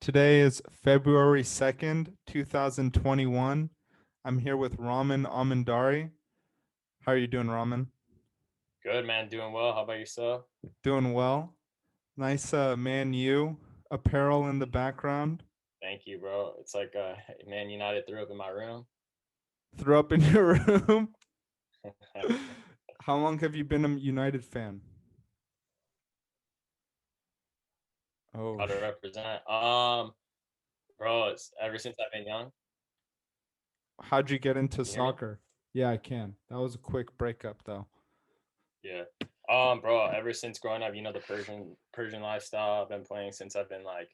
Today is February 2nd, 2021. I'm here with Ramin Amindari. How are you doing, Ramin? Good man, doing well. How about yourself? Doing well. Nice Man U apparel in the background. Thank you, bro. It's like Man United threw up in my room. Threw up in your room. How long have you been a United fan? Oh, How to represent. Bro, it's ever since I've been young. how'd you get into Can you hear me? soccer? Yeah, I can. That was a quick breakup, though. Yeah. Bro, ever since growing up, the Persian lifestyle. I've been playing since I've been like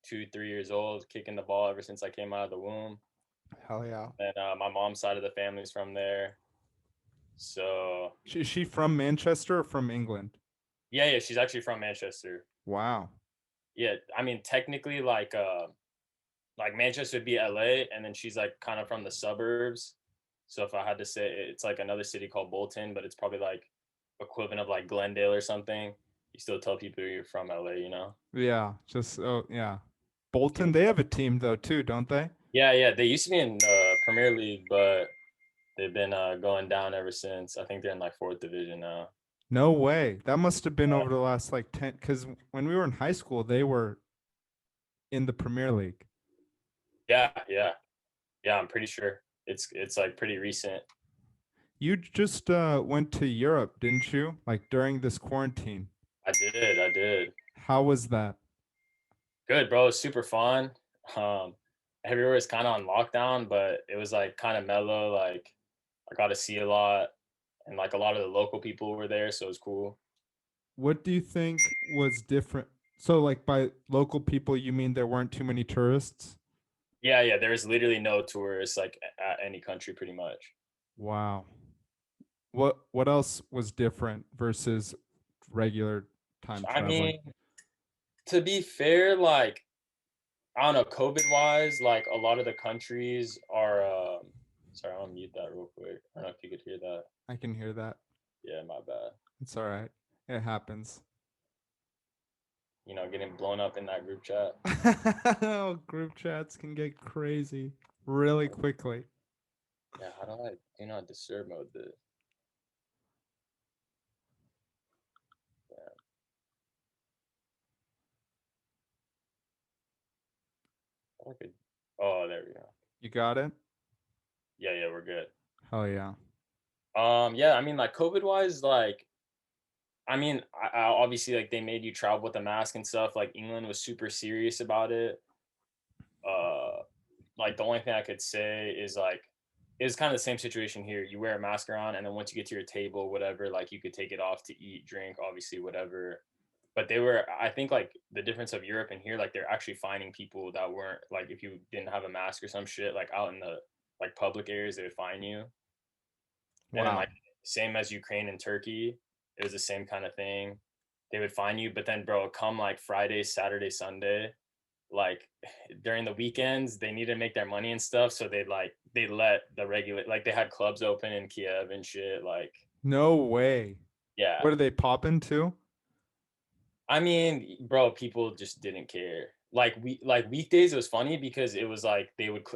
2, 3 years old, kicking the ball ever since I came out of the womb. Hell yeah. And my mom's side of the family's from there. So Is she from Manchester or from England? yeah, she's actually from Manchester. Wow. Yeah, I mean technically like Manchester would be LA, and then she's like kind of from the suburbs. So if I had to say, it's like another city called Bolton, but it's probably like equivalent of like Glendale or something. You still tell people you're from LA, you know? Yeah, just oh yeah. Yeah, Bolton, they have a team though too, don't they? yeah. They used to be in Premier League, but they've been going down ever since. I think they're in like fourth division now. No way. That must have been over the last like 10, because when we were in high school, they were in the Premier League. Yeah. I'm pretty sure it's like pretty recent. You just went to Europe, didn't you? Like during this quarantine. I did. How was that? Good, bro. It's super fun. Um, Everywhere is kind of on lockdown, but it was like kind of mellow. Like I got to see a lot, and like a lot of the local people were there, so it was cool. What do you think was different? So, like by local people, you mean there weren't too many tourists? Yeah. There's literally no tourists like at any country, pretty much. Wow. What else was different versus regular time I traveling? mean, to be fair, like I don't know, COVID wise, like a lot of the countries are. Sorry, I'll mute that real quick. I don't know if you could hear that. I can hear that. Yeah, my bad. It's all right. It happens. Getting blown up in that group chat. Group chats can get crazy really quickly. Yeah, how do I do not disturb mode this? Yeah, I could. Oh, there we go. You got it? Yeah, we're good. Hell yeah. Yeah, I mean, like COVID wise, like, I mean, I obviously like they made you travel with a mask and stuff. Like England was super serious about it. Uh, like the only thing I could say is like it's kind of the same situation here. You wear a mask around, and then once you get to your table, whatever, like you could take it off to eat, drink, obviously, whatever. But they were, I think, like the difference of Europe and here, like they're actually finding people that weren't like if you didn't have a mask or some shit, like out in the like public areas, they would fine you. And then Wow. like same as Ukraine and Turkey, it was the same kind of thing. They would fine you, but then bro, come like Friday, Saturday, Sunday, like during the weekends, they need to make their money and stuff. So they let the regular like they had clubs open in Kiev and shit. Like, No way. yeah. What are they popping to? I mean, bro, people just didn't care. Like weekdays, it was funny because it was like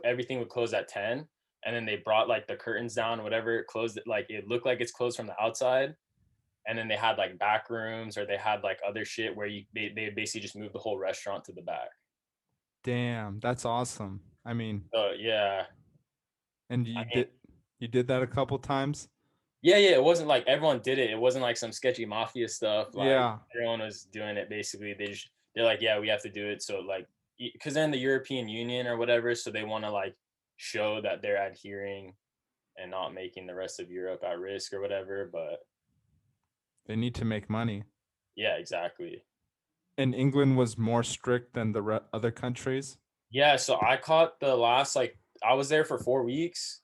everything would close at 10, and then they brought like the curtains down, whatever, it closed it like it looked like it's closed from the outside. And then they had like back rooms or they had like other shit where they would basically just move the whole restaurant to the back. Damn, that's awesome. I mean, So yeah, and I mean, you did that a couple times? yeah. It wasn't like everyone did it. It wasn't like some sketchy mafia stuff. Like Yeah. everyone was doing it. Basically, they're like, yeah, we have to do it. So like, because they're in the European Union or whatever, so they want to like show that they're adhering and not making the rest of Europe at risk or whatever. But They need to make money. yeah, exactly. And England was more strict than the other countries. Yeah, so I caught the last like I was there for 4 weeks.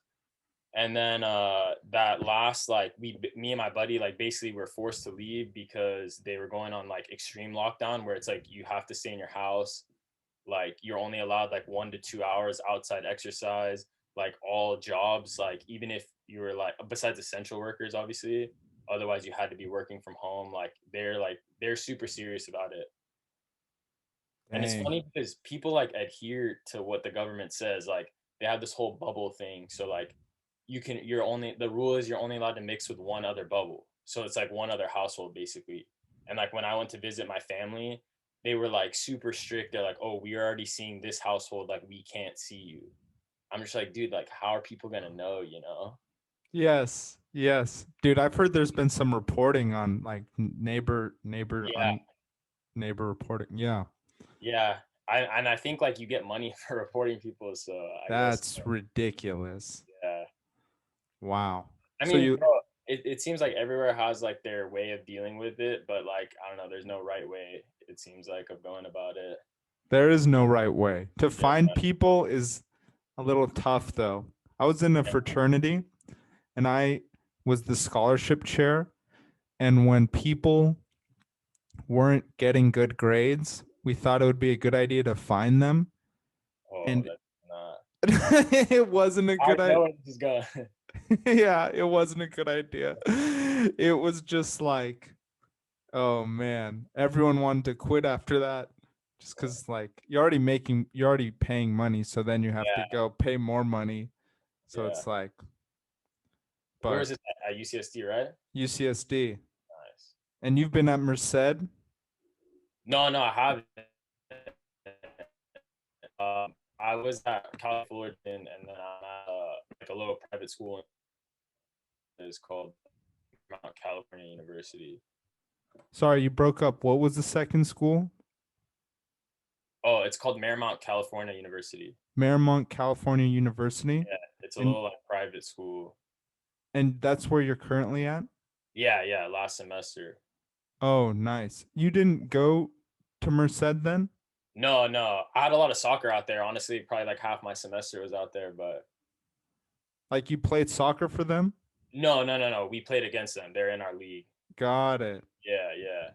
And then that last like me and my buddy like basically were forced to leave because they were going on like extreme lockdown where it's like you have to stay in your house, like you're only allowed like 1 to 2 hours outside exercise, like all jobs, like even if you were like besides essential workers obviously, otherwise you had to be working from home. Like they're super serious about it. And it's Dang. funny because people like adhere to what the government says. Like they have this whole bubble thing. So like you're only the rule is you're only allowed to mix with one other bubble. So it's like one other household basically. And like when I went to visit my family, they were like super strict. They're like, "Oh, we're already seeing this household. Like we can't see you." I'm just like, dude, like how are people gonna know? You know? Yes. Yes. Dude, I've heard there's been some reporting on like Yeah, neighbor reporting. Yeah. yeah. I think like you get money for reporting people. So I guess That's ridiculous. yeah. Wow. I So mean, you bro, it seems like everywhere has like their way of dealing with it, but like I don't know, there's no right way. It seems like of going about it. there is no right way. To Yeah, find people is a little tough though. I was in a fraternity and I was the scholarship chair, and when people weren't getting good grades, we thought it would be a good idea to find them. oh, And that's not. it wasn't a I good idea. know where this is going. Yeah, it wasn't a good idea. It was just like, oh man, everyone wanted to quit after that. Just because like you're already paying money, so then you have to Yeah, go pay more money. So yeah. it's like, Where was but it at UCSD, right? UCSD. Nice. And you've been at Merced? No, no, I haven't. I was at Cal Fullerton, and then I'm at like a little private school. It's called Mount California University. Sorry, you broke up. What was the second school? Oh, it's called Marymount California University. Marymount California University. Yeah, it's a And little like private school. that's where you're currently at? Yeah, yeah, last semester. Oh, nice. You didn't go to Merced then? No, no, I had a lot of soccer out there. Honestly, probably like half my semester was out there, but Like you played soccer for them? no, no, no, no. We played against them. They're in our league. Got it. Yeah, yeah.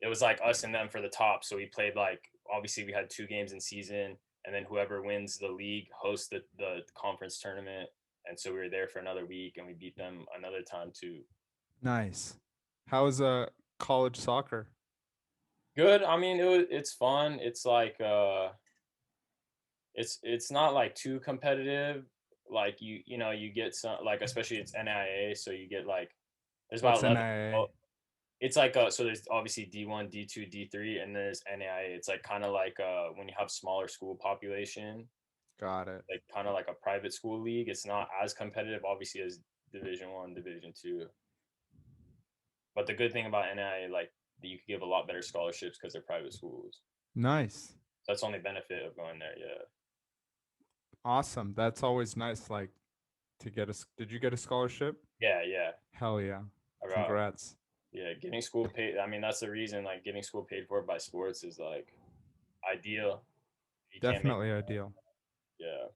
It was like us and them for the top. So we played like obviously we had 2 games in season, and then whoever wins the league hosts the conference tournament. And so we were there for another week, and we beat them another time too. Nice. How is college soccer? Good. I mean, it's fun. It's like it's not like too competitive. Like you know you get some like especially it's NIA, so you get like there's about What's 11. NIA? It's like so there's obviously D1, D2, D3, and there's NAIA. It's like kind of like when you have smaller school population, Got it. like kind of like a private school league. It's not as competitive, obviously, as Division 1, Division 2. But the good thing about NAIA, like you could give a lot better scholarships because they're private schools. Nice. That's the only benefit of going there. Yeah, Awesome. That's always nice. Like to get did you get a scholarship? yeah, yeah. Hell yeah. I got Congrats. yeah. Getting school paid. I mean, that's the reason. Like getting school paid for by sports is like ideal. You can't make Definitely ideal. yeah.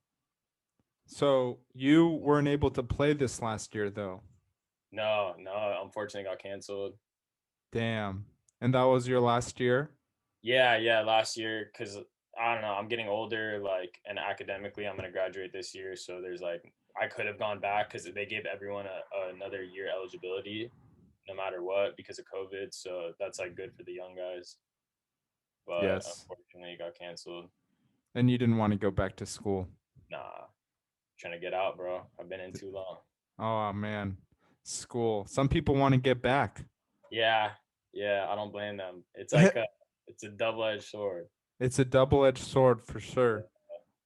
So you weren't able to play this last year though. No, no. Unfortunately, got canceled. Damn. And that was your last year? Yeah, yeah, last year because I don't know, I'm getting older, like, and academically, I'm gonna graduate this year. So there's like, I could have gone back because they gave everyone another year eligibility, no matter what, because of COVID. So that's like good for the young guys. But Yes. unfortunately, it got canceled. And you didn't want to go back to school. Nah, trying to get out, bro. I've been in too long. Oh man. School. Some people want to get back. Yeah, yeah, I don't blame them. It's like it's a double-edged sword. It's a double-edged sword for sure.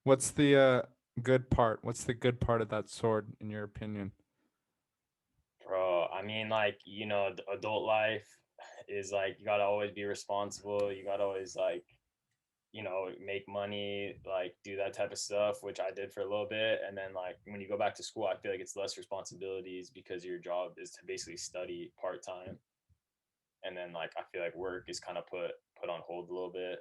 What's the good part? What's the good part of that sword in your opinion? Bro, I mean, like, adult life is like you gotta always be responsible. You gotta always like, make money, like do that type of stuff, which I did for a little bit. And then like when you go back to school, I feel like it's less responsibilities because your job is to basically study part time. And then like I feel like work is kind of put on hold a little bit.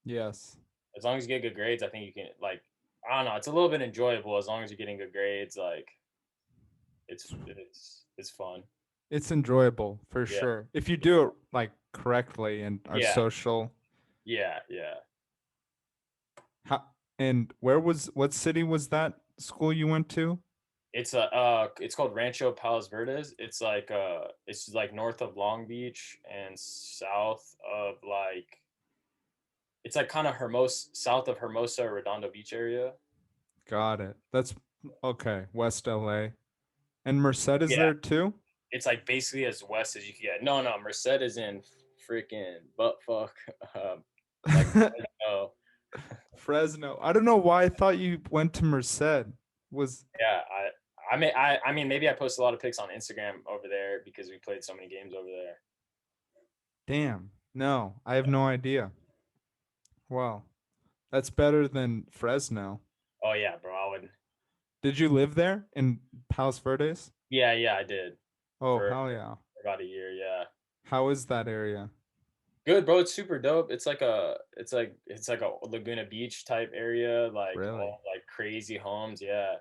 Yes. As long as you get good grades, I think you can like I don't know, it's a little bit enjoyable as long as you're getting good grades, like it's fun. It's enjoyable for Yeah. sure. If you do it like correctly and are Yeah. social. Yeah. Yeah. How, and what city was that school you went to? It's called Rancho Palos Verdes. It's like north of Long Beach and south of like It's like kind of Hermosa, south of Hermosa, Redondo Beach area. Got it. That's okay. West LA. And Merced is Yeah, there too? it's like basically as west as you can get. No, no, Merced is in freaking butt fuck, um, like oh Fresno. I don't know why I thought you went to Merced. Was yeah, I mean maybe I post a lot of pics on Instagram over there because we played so many games over there. damn. No, I have no idea. Well, that's better than Fresno. Oh yeah, bro, I would. Did you live there in Palos Verdes? Yeah, yeah, I did Oh, for hell yeah. about a year. Yeah, How is that area? good, bro. It's super dope. It's like a Laguna Beach type area, like Really? all like crazy homes. Yeah,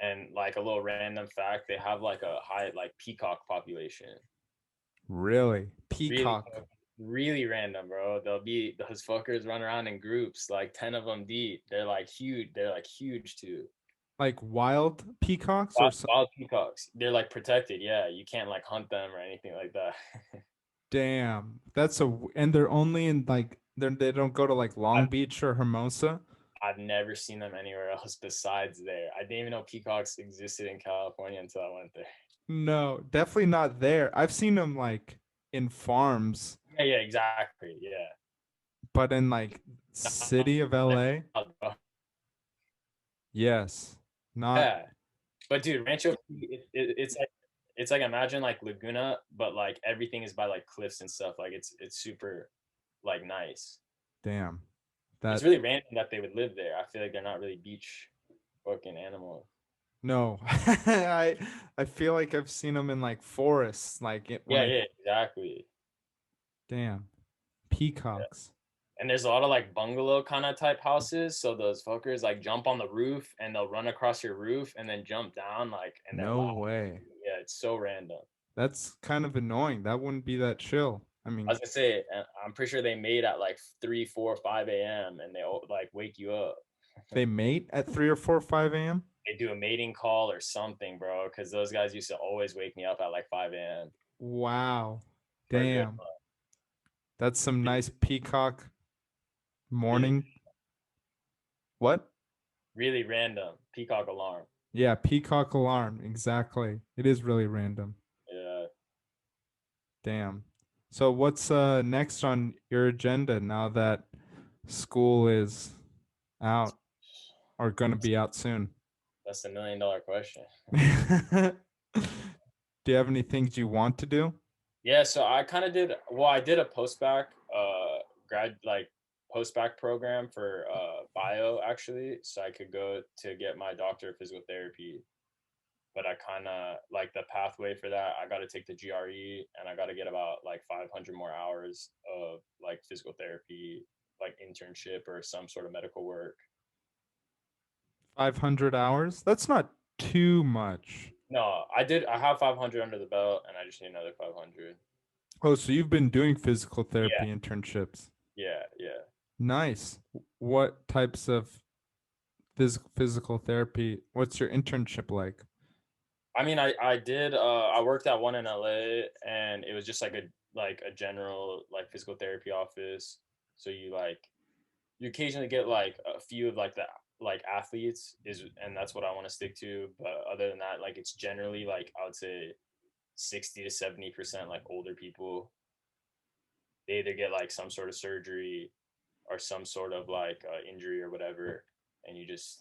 and like a little random fact, they have like a high like peacock population. Really? Really, Peacock. really random, bro. They'll be those fuckers run around in groups, like 10 of them deep. They're like huge. They're like huge too. Like wild peacocks or Wild, some wild peacocks. They're like protected. Yeah, you can't like hunt them or anything like that. damn. That's a and they're only in like they don't go to like Long I've Beach or Hermosa. I've never seen them anywhere else besides there. I didn't even know peacocks existed in California until I went there. No, definitely not there. I've seen them like in farms, Yeah, yeah, exactly. Yeah. but in like city of LA, yes. Not Yeah. But dude, Rancho, it's like imagine like Laguna, but like everything is by like cliffs and stuff. Like it's super like nice. damn. It's That really random that they would live there. I feel like they're not really beach fucking animals. no. I feel like I've seen them in like forests like it when Yeah, I yeah, exactly. damn. Yeah. Peacocks. And there's a lot of like bungalow kind of type houses. So those fuckers like jump on the roof and they'll run across your roof and then jump down like and then No wow. way. Yeah, it's so random. That's kind of annoying. That wouldn't be that chill. I I mean, was gonna say, I'm pretty sure they made at like 3, 4, 5 a.m. and they like wake you up. they mate at 3 or 4, 5 a.m. They do a mating call or something, bro. Because those guys used to always wake me up at like 5 a.m. Wow. for a good, Damn. That's some really, nice peacock really, morning. What? really random peacock alarm. Yeah, peacock alarm. Exactly. It is really random. Yeah. Damn. So what's next on your agenda now that school is out or gonna be out soon? That's the $1 million question. Do you have any things you want to do? Yeah, so I kind of did. Well, I did a post back, grad like post back program for bio actually, so I could go to get my doctor of physical therapy. But I kind of like the pathway for that. I got to take the GRE and I got to get about like 500 more hours of like physical therapy, like internship or some sort of medical work. 500 hours? That's not too much. No, I did. I have 500 under the belt, and I just need another 500. Oh, so you've been doing physical Yeah, therapy internships. yeah, yeah. Nice. What types of physical therapy? What's your internship like? I mean, I did. I worked at one in LA, and it was just like a general like physical therapy office. So you occasionally get like a few of like the like athletes is, and that's what I want to stick to. But other than that, like it's generally like I would say 60 to 70% like older people. They either get like some sort of surgery or some sort of like injury or whatever, and you just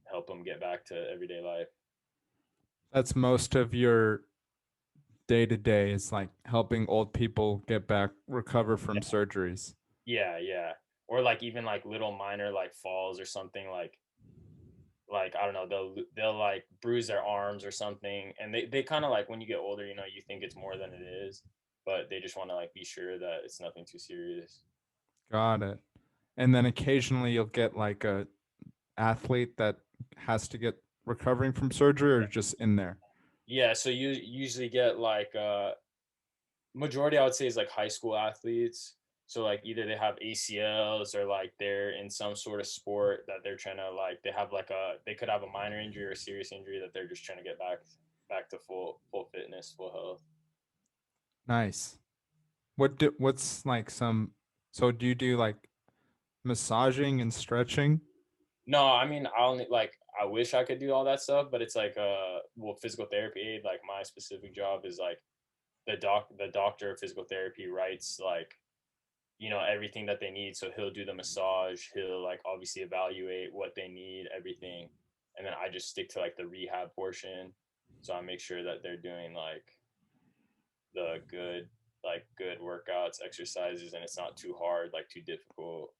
help them get back to everyday life. That's most of your day to day is like helping old people get back, recover from surgeries. Yeah, yeah. Or like even like little minor like falls or something like I don't know, they'll like bruise their arms or something. And they kind of like when you get older, you know, you think it's more than it is, but they just want to like be sure that it's nothing too serious. Got it. And then occasionally you'll get like a athlete that has to get recovering from surgery or just in there. Yeah, so you usually get like majority I would say is like high school athletes. So like either they have ACLs or like they're in some sort of sport that they're trying to like they could have a minor injury or a serious injury that they're just trying to get back to full fitness, full health. Nice. What's like some so do you do like massaging and stretching. No, I mean, I only like I wish I could do all that stuff, but it's like well, physical therapy aid, like my specific job is like the doctor of physical therapy writes like, everything that they need. So he'll do the massage, he'll like obviously evaluate what they need, everything. And then I just stick to like the rehab portion. So I make sure that they're doing like the good workouts, exercises, and it's not too hard, like too difficult,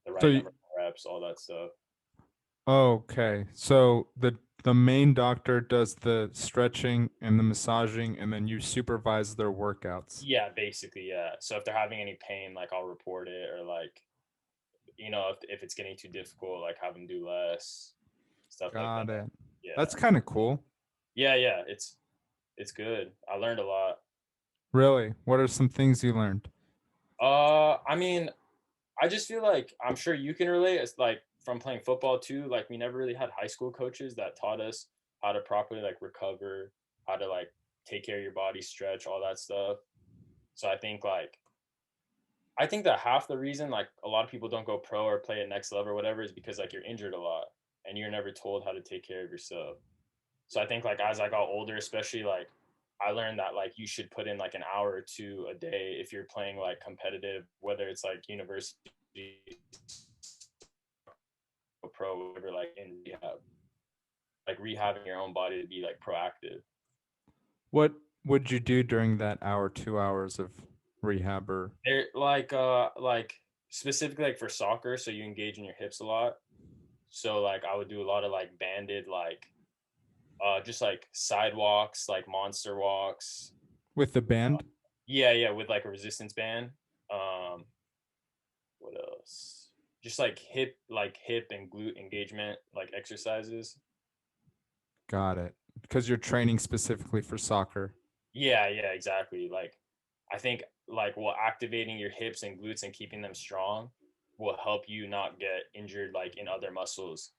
the So right number of reps, all that stuff. okay. So the main doctor does the stretching and the massaging, and then you supervise their workouts. Yeah, basically, yeah. So if they're having any pain, like I'll report it, or like, if it's getting too difficult, like have them do less, stuff like that. Got it. Yeah. That's kind of cool. Yeah, yeah. It's good. I learned a lot. Really? What are some things you learned? I mean, I just feel like I'm sure you can relate. It's like from playing football too. Like we never really had high school coaches that taught us how to properly like recover, how to like take care of your body, stretch, all that stuff. So I think that half the reason like a lot of people don't go pro or play at next level or whatever is because like you're injured a lot and you're never told how to take care of yourself. So I think like as I got older, especially like I learned that like you should put in like an hour or two a day if you're playing like competitive, whether it's like university, pro, whatever, like in rehab, like rehabbing your own body to be like proactive. What would you do during that hour, 2 hours of rehab or They're like specifically like for soccer, so you engage in your hips a lot. So like I would do a lot of like banded like just like sidewalks, like monster walks. with the band? Yeah, yeah, with like a resistance band. Um, what else? Just like hip and glute engagement, like exercises. Got it. Because you're training specifically for soccer. Yeah, yeah, exactly. Like, I think like activating your hips and glutes and keeping them strong will help you not get injured like in other muscles.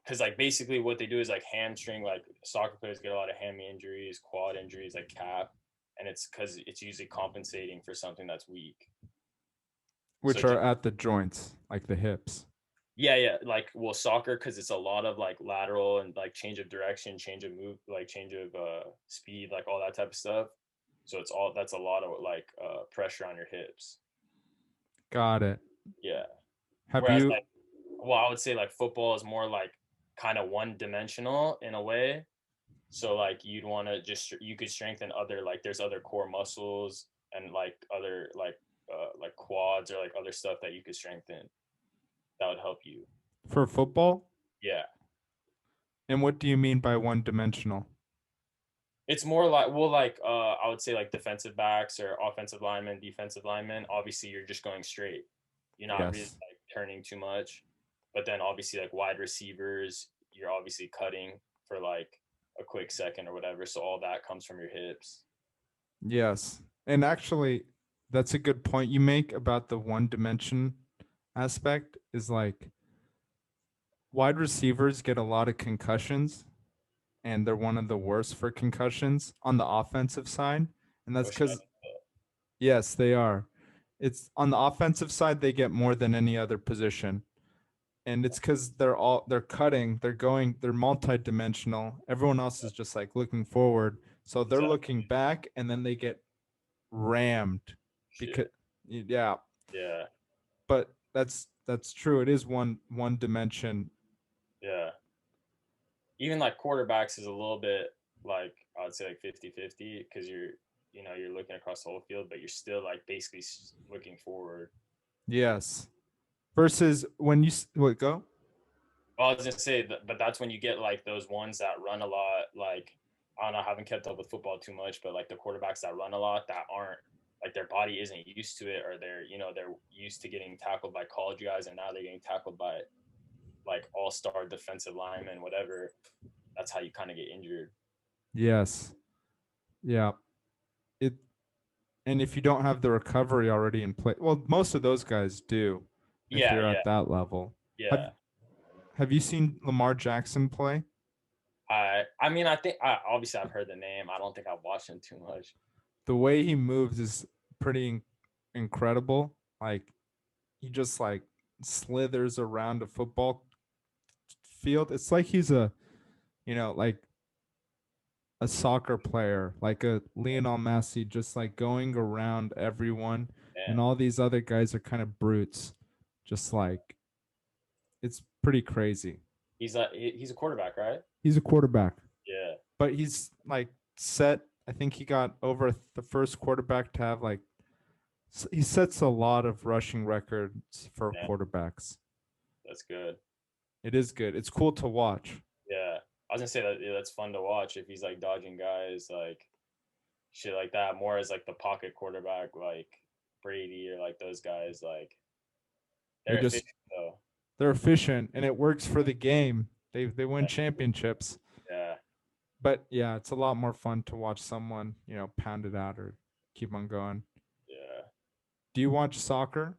Because like basically what they do is like hamstring. Like soccer players get a lot of hammy injuries, quad injuries, like calf, and it's because it's usually compensating for something that's weak. So Which are just at the joints, like the hips. yeah, yeah, like well, soccer because it's a lot of like lateral and like change of direction, change of move, like change of speed, like all that type of stuff. So that's a lot of like pressure on your hips. Got it. Yeah. Have Whereas you like, well, I would say like football is more like kind of one dimensional in a way. So like you'd want to just you could strengthen other like there's other core muscles and like other like quads or like other stuff that you could strengthen that would help you. for football? Yeah. And what do you mean by one dimensional? It's more like well, like I would say like defensive backs or offensive linemen, defensive linemen. Obviously, you're just going straight. You're not really Yes. like turning too much. But then obviously like wide receivers, you're obviously cutting for like a quick second or whatever. So all that comes from your hips. Yes. And actually, that's a good point you make about the one dimension aspect is like wide receivers get a lot of concussions and they're one of the worst for concussions on the offensive side. And that's Oh shit! because, yes, they are. It's on the offensive side, they get more than any other position. And it's because they're cutting, they're multi-dimensional. Everyone else is just like looking forward. So they're looking Exactly. back and then they get rammed because Shit. yeah, Yeah. but that's true. It is one dimension. Yeah. Even like quarterbacks is a little bit like I would say like 50-50 because you're looking across the whole field, but you're still like basically looking forward. Yes. Versus when what go? Well, I was gonna say, but that's when you get like those ones that run a lot. Like I don't know, I haven't kept up with football too much, but like the quarterbacks that run a lot that aren't like their body isn't used to it, or they're used to getting tackled by college guys, and now they're getting tackled by like all-star defensive linemen, whatever. That's how you kind of get injured. Yes. Yeah. It and if you don't have the recovery already in place, well, most of those guys do if Yeah, you're yeah, at that level. Have yeah. have you seen Lamar Jackson play? I mean, I think obviously I've heard the name. I don't think I've watched him too much. The way he moves is pretty incredible. Like he just like slithers around a football field. It's like he's a, like a soccer player, like a Lionel Messi, just like going around everyone, and Man, all these other guys are kind of brutes. Just like it's pretty crazy. he's a quarterback, right? He's a quarterback, Yeah, but he's like set. I think he got over the first quarterback to have like he sets a lot of rushing records for man, quarterbacks. that's good. It is good. It's cool to watch. Yeah, I was gonna say that, yeah, that's fun to watch if he's like dodging guys, like shit like that. More as like the pocket quarterback, like Brady or like those guys. Like They they're just efficient though. they're efficient and it works for the game. They win championships. Yeah, But yeah, it's a lot more fun to watch someone, pound it out or keep on going. yeah, Do you watch soccer?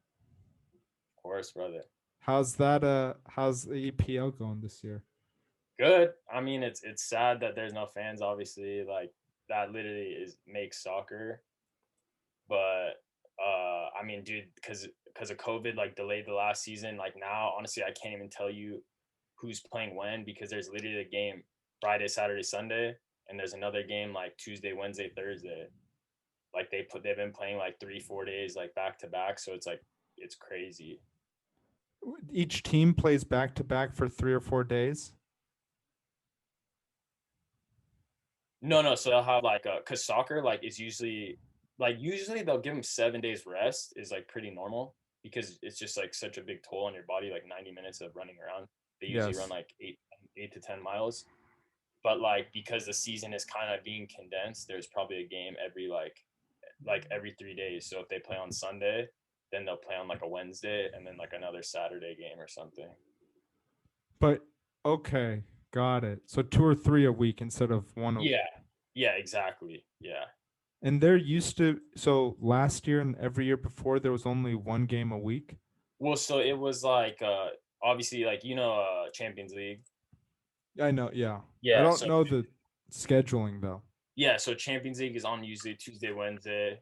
of course, brother. How's the EPL going this year? Good. I mean, it's sad that there's no fans. Obviously, like that literally is makes soccer. But I mean, dude, because of COVID, like delayed the last season. Like now, honestly, I can't even tell you who's playing when because there's literally a game Friday, Saturday, Sunday, and there's another game like Tuesday, Wednesday, Thursday. Like they've been playing like 3 4 days like back to back, so it's like it's crazy. Each team plays back to back for 3 or 4 days. No, no. So they'll have like cause soccer like is usually they'll give them 7 days rest is like pretty normal because it's just like such a big toll on your body, like 90 minutes of running around. They usually run Yes. like eight to 10 miles. But like because the season is kind of being condensed, there's probably a game every like every 3 days. So if they play on Sunday, then they'll play on like a Wednesday and then like another Saturday game or something. But okay, got it. So two or three a week instead of one a. Yeah. Yeah, exactly. Yeah. And they're used to, so last year and every year before there was only one game a week. Well, so it was like obviously like Champions League. I know, yeah. I Yeah, don't so know the scheduling though. yeah, so Champions League is on usually Tuesday, Wednesday,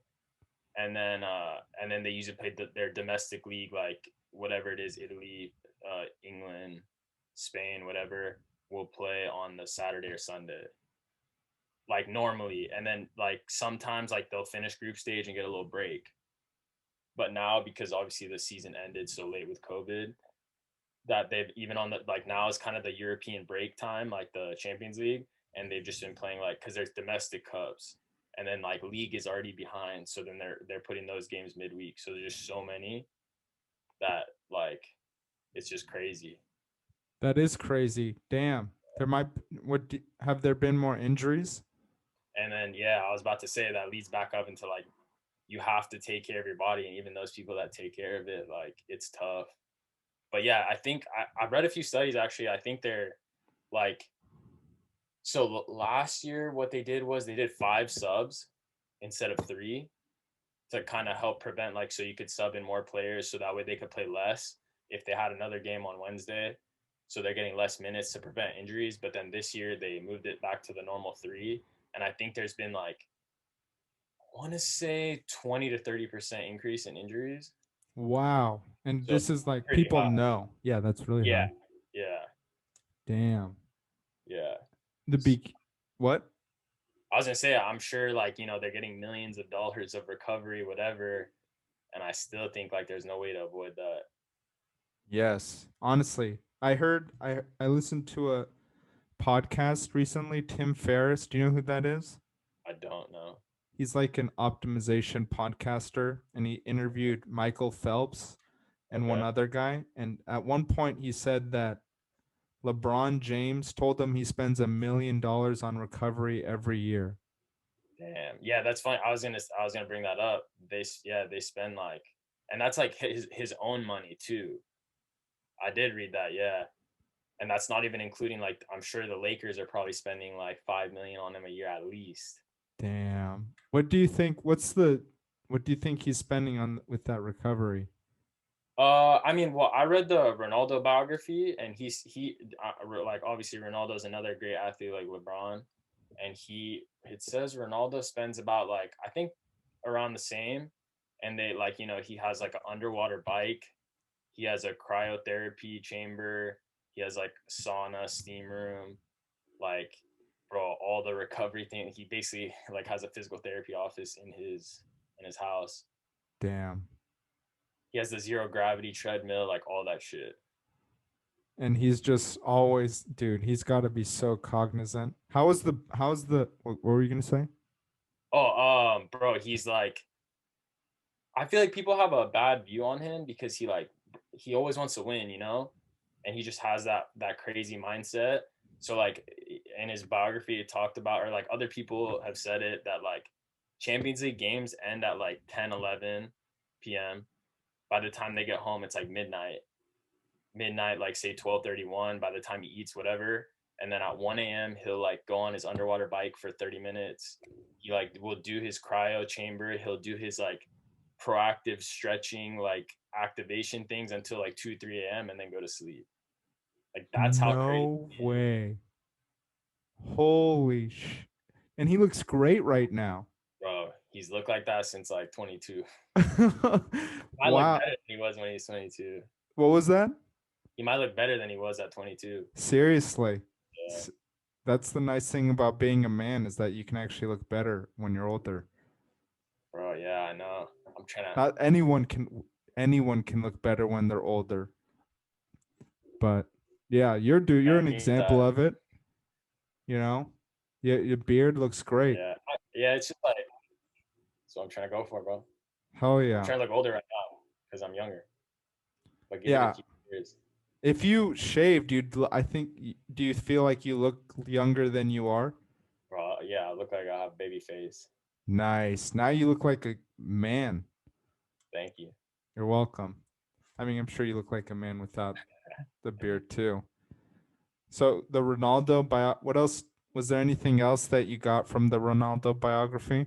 and then they usually play their domestic league like whatever it is, Italy, England, Spain, whatever, will play on the Saturday or Sunday. Like normally, and then like sometimes like they'll finish group stage and get a little break. But now because obviously the season ended so late with COVID, that they've even on the like now is kind of the European break time, like the Champions League, and they've just been playing like because there's domestic cups, and then like league is already behind, so then they're putting those games midweek. So there's just so many that like it's just crazy. That is crazy. Damn. There might have there been more injuries? And then yeah, I was about to say that leads back up into like you have to take care of your body, and even those people that take care of it, like it's tough. But yeah, I think I read a few studies actually. I think they're like so last year, what they did was they did 5 subs instead of 3 to kind of help prevent like so you could sub in more players so that way they could play less if they had another game on Wednesday. So they're getting less minutes to prevent injuries. But then this year they moved it back to the normal 3, and I think there's been like I want to say 20 to 30% increase in injuries. Wow. And So this is like pretty people high. know. Yeah, that's really Yeah, high. yeah, Damn. yeah. The beak what? I was gonna say I'm sure like they're getting millions of dollars of recovery, whatever, and I still think like there's no way to avoid that. Yes. Honestly, I listened to a podcast recently, Tim Ferriss. Do you know who that is? I don't know. He's like an optimization podcaster and he interviewed Michael Phelps and one Okay. other guy. And at one point he said that LeBron James told him he spends $1 million on recovery every year. Damn. Yeah, that's funny. I was gonna bring that up. They spend like, and that's like his own money too. I did read that. Yeah, and that's not even including like I'm sure the Lakers are probably spending like 5 million on him a year at least. Damn. What do you think he's spending on with that recovery? I mean, well, I read the Ronaldo biography, and like obviously Ronaldo's another great athlete like LeBron, and it says Ronaldo spends about like I think around the same, and they like he has like an underwater bike. He has a cryotherapy chamber. He has like sauna, steam room, like bro, all the recovery thing. He basically like has a physical therapy office in his house. Damn. He has the zero gravity treadmill, like all that shit. And he's just always, dude, he's got to be so cognizant. What were you going to say? Oh, bro, he's like I feel like people have a bad view on him because he always wants to win, you know, and he just has that crazy mindset. So like in his biography, it talked about, or like other people have said it, that like Champions League games end at like 10, 11 p.m. By the time they get home, it's like midnight, like say 12:31. By the time he eats whatever, and then at 1 a.m. he'll like go on his underwater bike for 30 minutes. He like will do his cryo chamber. He'll do his like proactive stretching, like activation things until like 2, 3 a.m. and then go to sleep. Like that's how crazy No he is, way. Holy And he looks great right now. bro. He's looked like that since like 22. He might look Wow. better than he was when he was 22. What was that? He might look better than he was at 22. Seriously. Yeah, S- That's the nice thing about being a man is that you can actually look better when you're older. bro. Yeah, I know. I'm trying to. Not anyone can look better when they're older. But yeah, you're I an need example that. of it, you know? Yeah, your beard looks great. Yeah, yeah. It's just like so. I'm trying to go for it, bro. Hell I'm yeah. trying to look older right now because I'm younger. But give it a Yeah. few years, If you shaved, do you feel like you look younger than you are? bro. Yeah, I look like I have baby face. Nice. Now you look like a man. Thank you. You're welcome. I mean, I'm sure you look like a man without the beard too. So the what else was there anything else that you got from the Ronaldo biography?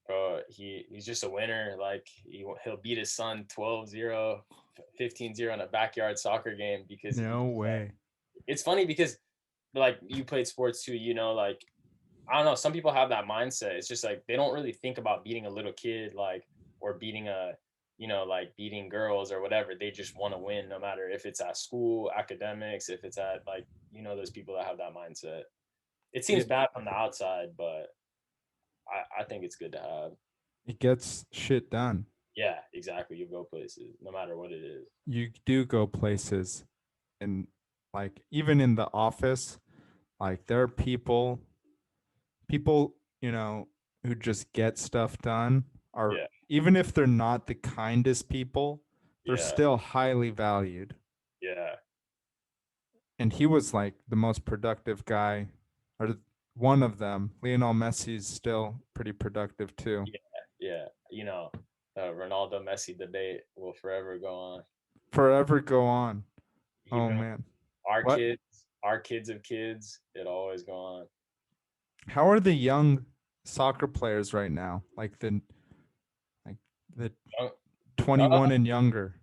Bro, he's just a winner. Like he'll beat his son 12-0, 15-0 in a backyard soccer game because he No just like way. it's funny because like you played sports too, you know, like I don't know, some people have that mindset. It's just like they don't really think about beating a little kid, like or beating a like beating girls or whatever. They just want to win no matter if it's at school, academics, if it's at like those people that have that mindset. It seems It bad from the outside, but I think it's good to have. it gets shit done. Yeah, exactly. You go places no matter what it is. You do go places and like even in the office, like there are people, who just get stuff done are Yeah, even if they're not the kindest people, they're yeah, still highly valued. yeah, And he was like the most productive guy, or one of them. Lionel Messi's still pretty productive too. yeah, yeah. The Ronaldo Messi debate will forever go on. Forever go on. Oh Even man. our What? kids, our kids of kids, it'll always go on. How are the young soccer players right now? Like the Uh, 21 and younger.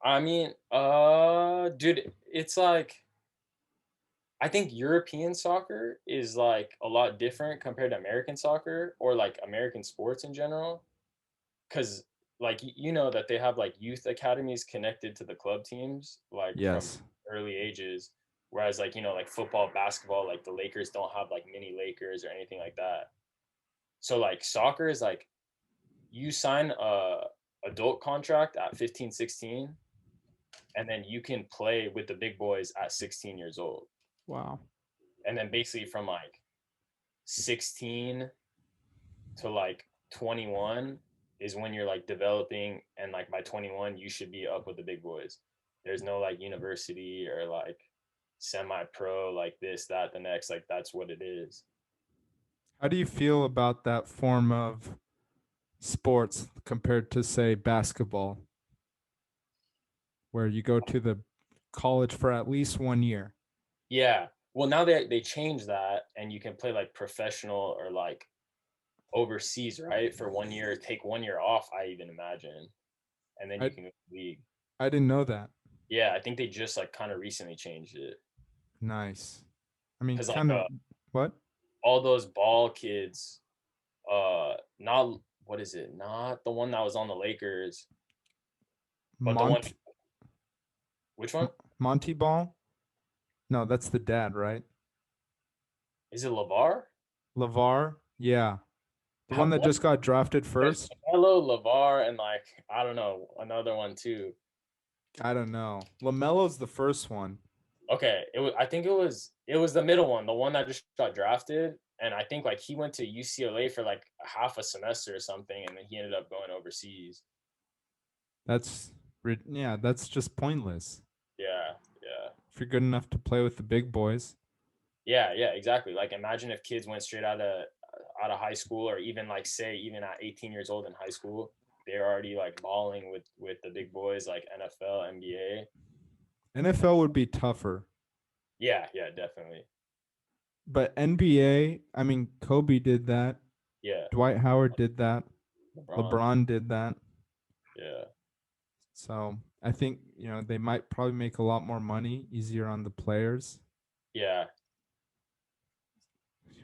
I mean, dude, it's like I think European soccer is like a lot different compared to American soccer or like American sports in general. Because like you know that they have like youth academies connected to the club teams like from Yes. early ages, whereas like like football, basketball, like the Lakers don't have like mini Lakers or anything like that. So like soccer is like you sign a adult contract at 15, 16, and then you can play with the big boys at 16 years old, Wow. and then basically from like 16 to like 21 is when you're like developing, and like by 21 you should be up with the big boys. There's no like university or like semi pro like this that the next, like that's what it is. How do you feel about that form of sports compared to, say, basketball, where you go to the college for at least 1 year? Yeah, well now they changed that and you can play like professional or like overseas, right, for 1 year, take 1 year off, I even imagine, and then I you can go to the league. I didn't know that. Yeah, I think they just like kind of recently changed it Nice. I mean, because like kind of what? all those ball kids, not what is it? Not the one that was on the Lakers. But the one, Monty which one? Monty Ball? No, that's the dad, right? Is it LeVar? LeVar? Yeah. The one that What? just got drafted There's first? LaMelo, LeVar, and like I don't know another one too. I don't know. LaMelo's the first one. Okay, it was. I think it was the middle one, the one that just got drafted, and I think like he went to UCLA for like half a semester or something, and then he ended up going overseas. That's yeah, that's just pointless. Yeah, yeah, If you're good enough to play with the big boys. yeah, yeah, exactly. Like imagine if kids went straight out of high school, or even like say even at 18 years old in high school, they're already like balling with the big boys like NFL, NBA. NFL would be tougher. Yeah, yeah, definitely. But NBA, I mean, Kobe did that. Yeah, Dwight Howard did that. LeBron. LeBron did that. Yeah, So I think, they might probably make a lot more money, easier on the players. yeah,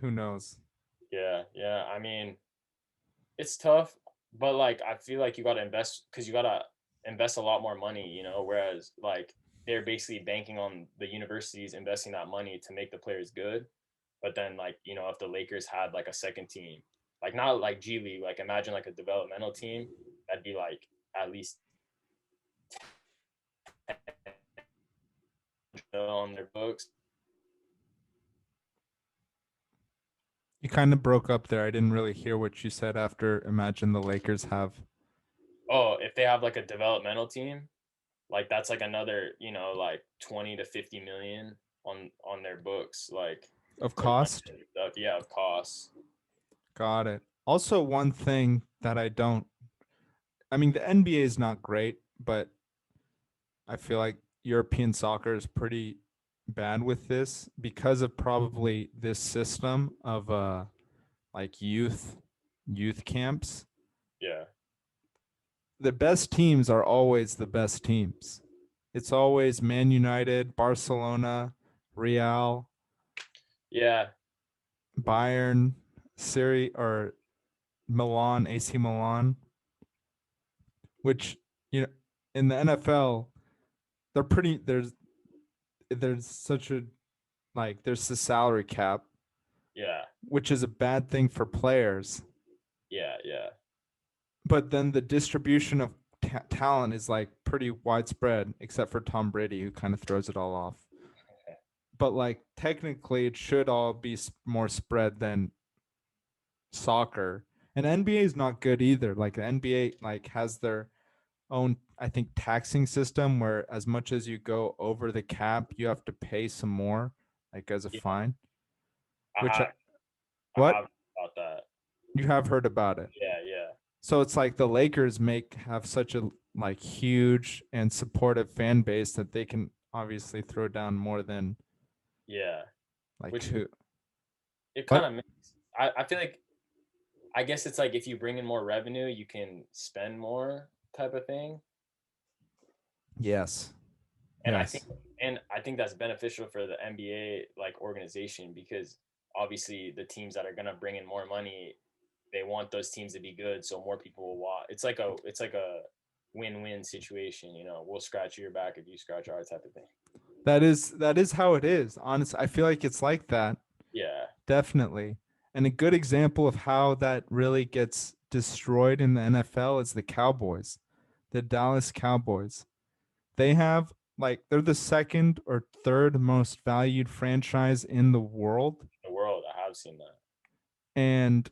Who knows? yeah, yeah. I mean, it's tough, but like I feel like you got to invest because you got to invest a lot more money, whereas like they're basically banking on the universities investing that money to make the players good. But then like, if the Lakers had like a second team, like not like G League, like imagine like a developmental team, that'd be like at least on their books. You kind of broke up there. I didn't really hear what you said after Imagine the Lakers have Oh, if they have like a developmental team, like that's like another, like 20 to 50 million on their books, like of for cost. stuff, yeah, of costs. Got it. Also, one thing that I mean, the NBA is not great, but I feel like European soccer is pretty bad with this because of probably this system of like youth camps. Yeah. The best teams are always the best teams. It's always Man United, Barcelona, Real, Yeah. Bayern, Serie or Milan, AC Milan, which you know in the NFL they're pretty there's such a like there's the salary cap, Yeah. which is a bad thing for players. Yeah. Yeah. But then the distribution of talent is like pretty widespread, except for Tom Brady, who kind of throws it all off. But like technically, it should all be more spread than soccer. And NBA is not good either. Like the NBA like has their own, I think, taxing system where as much as you go over the cap, you have to pay some more, like as a Yeah. fine. I Which have I what have about that. you have heard about it. Yeah. Yeah. So it's like the Lakers have such a like huge and supportive fan base that they can obviously throw down more than Yeah. like Which who it kind what? of makes, I feel like, I guess it's like if you bring in more revenue, you can spend more type of thing. Yes. And I think Yes. and I think that's beneficial for the NBA like organization because obviously the teams that are gonna bring in more money, they want those teams to be good so more people will watch. It's like a win-win situation, we'll scratch your back if you scratch our type of thing. That is how it is. Honestly, I feel like it's like that. Yeah. Definitely. And a good example of how that really gets destroyed in the NFL is the Cowboys, the Dallas Cowboys. They have they're the second or third most valued franchise in the world, The world, I have seen that. and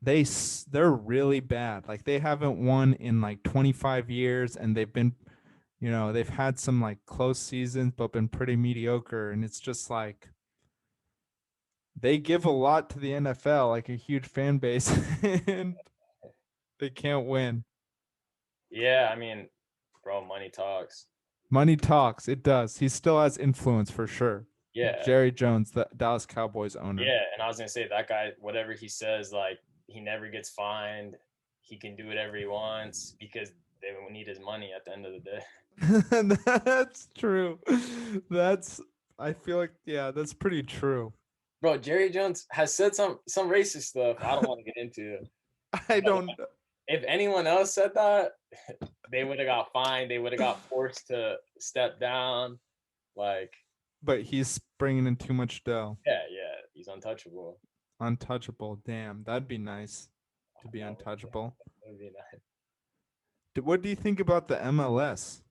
they're really bad. Like they haven't won in like 25 years, and they've had some like close seasons but been pretty mediocre, and it's just like they give a lot to the NFL, like a huge fan base, and they can't win. Yeah, I mean, bro, money talks. Money talks. It does. He still has influence for sure. Yeah. Jerry Jones, the Dallas Cowboys owner. Yeah, and I was gonna say that guy, whatever he says, like he never gets fined. He can do whatever he wants because they need his money at the end of the day. That's true. That's I feel like yeah, that's pretty true. Bro, Jerry Jones has said some racist stuff. I don't want to get into it, I but don't. if anyone else said that, they would have got fined. They would have got forced to step down. Like, But he's bringing in too much dough. yeah, yeah, he's untouchable. Untouchable. Damn, that'd be nice to be That untouchable. would be nice. What do you think about the MLS?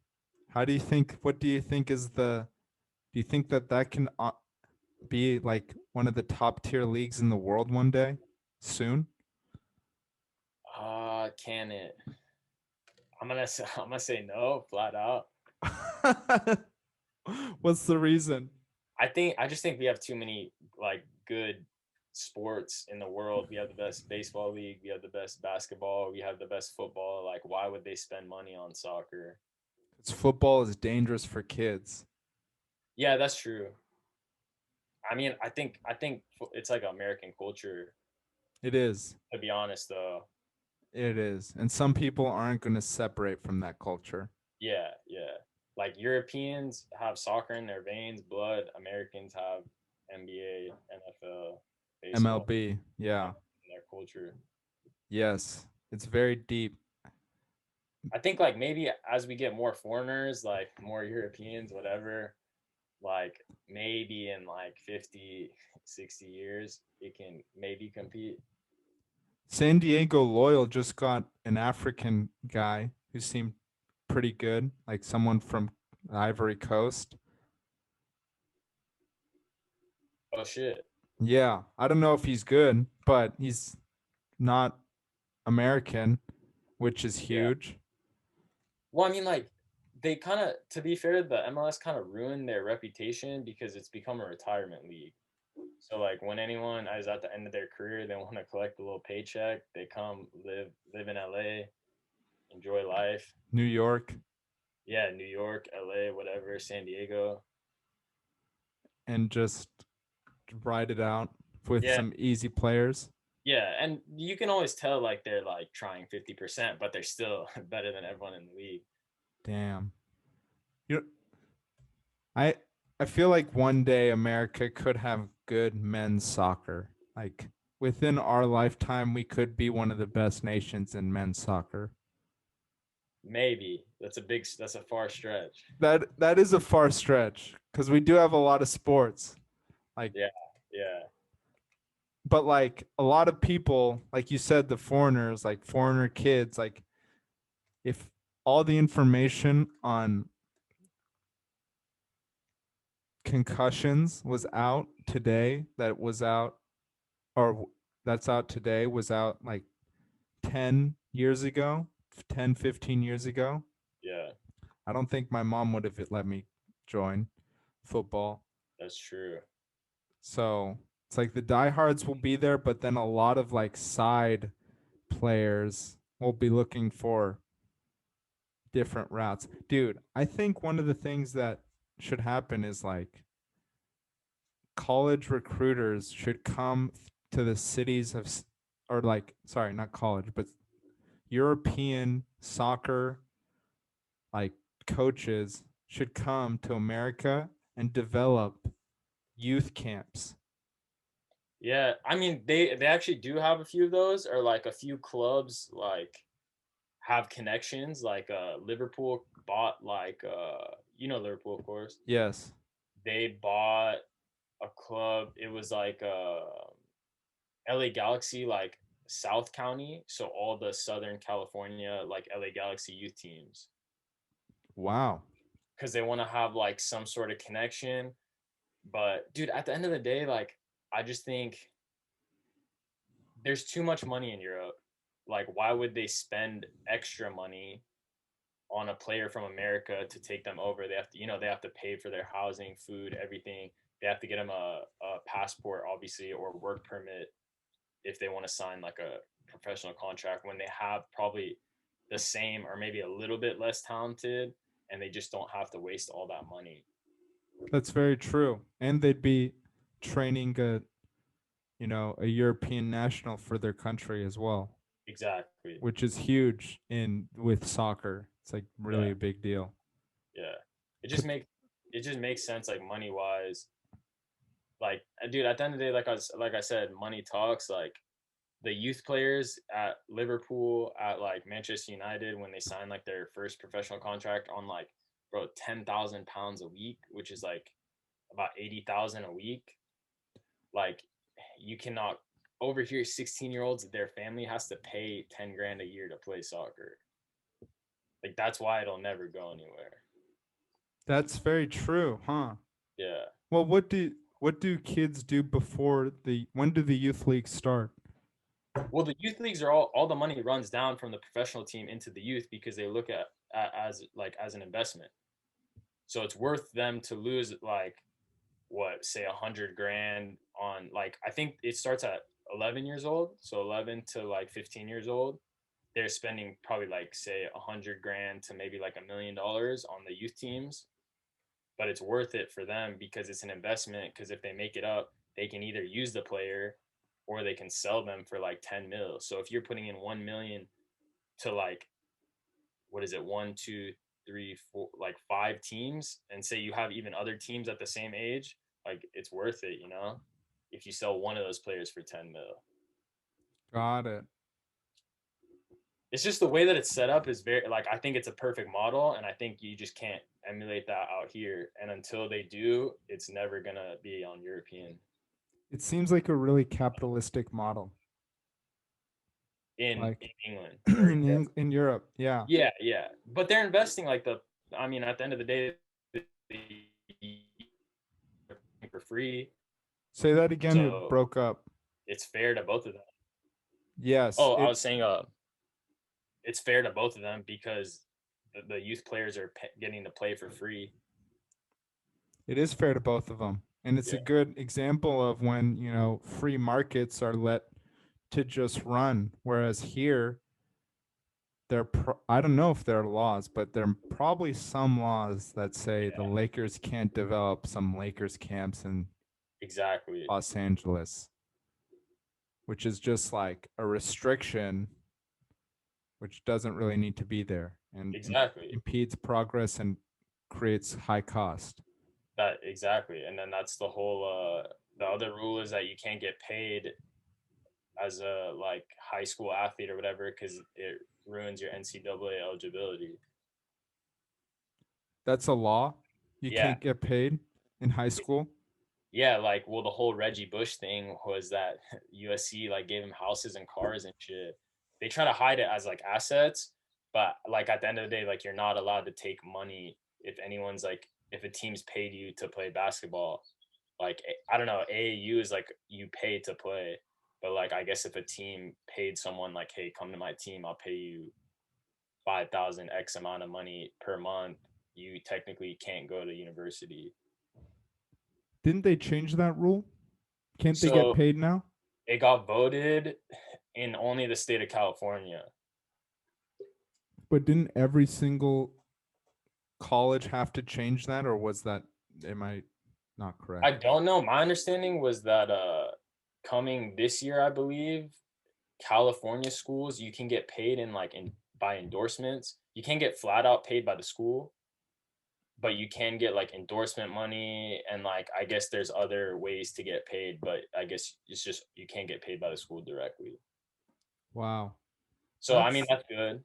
How do you think? What do you think is the? Do you think that that can be like one of the top tier leagues in the world one day, soon? Can it? I'm gonna say no, flat out. What's the reason? I just think we have too many like good sports in the world. We have the best baseball league, we have the best basketball, we have the best football. Like, why would they spend money on soccer? Because football is dangerous for kids. Yeah, that's true. I mean, I think it's like American culture. It is. To be honest, though, It is. And some people aren't going to separate from that culture. yeah, yeah. Like Europeans have soccer in their veins, blood. Americans have NBA, NFL, baseball MLB. Yeah. in their culture. Yes. It's very deep. I think like maybe as we get more foreigners, like more Europeans, whatever, like maybe in like 50, 60 years, it can maybe compete. San Diego Loyal just got an African guy who seemed pretty good, like someone from the Ivory Coast. Oh shit. Yeah. I don't know if he's good, but he's not American, which is Yeah. huge. Well, I mean, like they kind of, to be fair, the MLS kind of ruined their reputation because it's become a retirement league. So like when anyone is at the end of their career, they want to collect a little paycheck. They come live in LA, enjoy life. New York Yeah, New York, LA, whatever, San Diego. and just ride it out with Yeah, some easy players. yeah, and you can always tell like they're like trying 50%, but they're still better than everyone in the league. Damn. You I I feel like one day America could have good men's soccer. Like within our lifetime we could be one of the best nations in men's soccer. Maybe that's a far stretch. That is a far stretch cuz we do have a lot of sports. Like Yeah, yeah, but like a lot of people, like you said the foreigners, like foreigner kids, like if all the information on concussions was out today that was out or that's out today was out like 10 years ago, 10, 15 years ago, yeah. I don't think my mom would have let me join football. That's true. So it's like the diehards will be there, but then a lot of like side players will be looking for different routes. Dude, I think one of the things that should happen is like college recruiters should come to the cities of, or like, sorry, not college, but European soccer like coaches should come to America and develop youth camps. Yeah, I mean they actually do have a few of those, or like a few clubs like have connections. Like Liverpool bought like Liverpool, of course. Yes. They bought a club. It was like LA Galaxy, like South County, so all the Southern California like LA Galaxy youth teams, Wow. because they want to have like some sort of connection. But dude, at the end of the day, like I just think there's too much money in Europe. Like, why would they spend extra money on a player from America to take them over? They have to, they have to pay for their housing, food, everything. They have to get them a passport, obviously, or work permit if they want to sign like a professional contract, when they have probably the same or maybe a little bit less talented, and they just don't have to waste all that money. That's very true. And they'd be training a European national for their country as well, Exactly. which is huge in with soccer. It's like really Yeah. a big deal. Yeah. It just Could makes it just makes sense, like money wise. Like, dude, at the end of the day, like I said, money talks. Like the youth players at Liverpool, at like Manchester United, when they sign like their first professional contract on like, bro, £10,000 a week, which is like about 80,000 a week. Like, you cannot, over here, 16-year-olds, their family has to pay 10 grand a year to play soccer. Like, that's why it'll never go anywhere. That's very true, huh? Yeah. Well, what do kids do before the when do the youth leagues start? Well, the youth leagues are all the money runs down from the professional team into the youth because they look at as like as an investment. So it's worth them to lose like, what, say 100 grand on, like, I think it starts at 11 years old, so 11 to like 15 years old. They're spending probably like, say, 100 grand to maybe like $1 million on the youth teams, but it's worth it for them because it's an investment. Because if they make it up, they can either use the player or they can sell them for like 10 mil. So if you're putting in 1 million to like, what is it, one, two, three, four, like five teams, and say you have even other teams at the same age, like it's worth it, if you sell one of those players for 10 mil. Got it. It's just the way that it's set up is very, like, I think it's a perfect model, and I think you just can't emulate that out here. And until they do, it's never gonna be on European It seems like a really capitalistic model, in like England. Or in Europe. Yeah. yeah, yeah. But they're investing like I mean, at the end of the day, for free. Say that again. You So broke up. it's fair to both of them. Yes, Oh, I was saying, it's fair to both of them because the youth players are getting to play for free. it is fair to both of them, and it's Yeah, a good example of when free markets are let to just run, whereas here I don't know if there are laws, but there are probably some laws that say the yeah, Lakers can't develop some Lakers camps in exactly, Los Angeles, which is just like a restriction which doesn't really need to be there and exactly. impedes progress and creates high cost. That exactly, and then that's the whole. The other rule is that you can't get paid as a like high school athlete or whatever because it ruins your NCAA eligibility. That's a law. You Yeah, can't get paid in high school. yeah, like, well, the whole Reggie Bush thing was that USC like gave him houses and cars and shit. They try to hide it as like assets, but like at the end of the day, like you're not allowed to take money if anyone's like, if a team's paid you to play basketball. Like, I don't know, AAU is like you pay to play, but like I guess if a team paid someone like, hey, come to my team, I'll pay you 5,000 X amount of money per month, you technically can't go to university. Didn't they change that rule? Can't they get So paid now? it got voted in only the state of California. But didn't every single college have to change that, or was that am I not I correct? don't know. My understanding was that coming this year, I believe, California schools, you can get paid in like in by endorsements. You can't get flat out paid by the school, but you can get like endorsement money, and like I guess there's other ways to get paid, but I guess it's just you can't get paid by the school directly. Wow. So I mean That's that's good.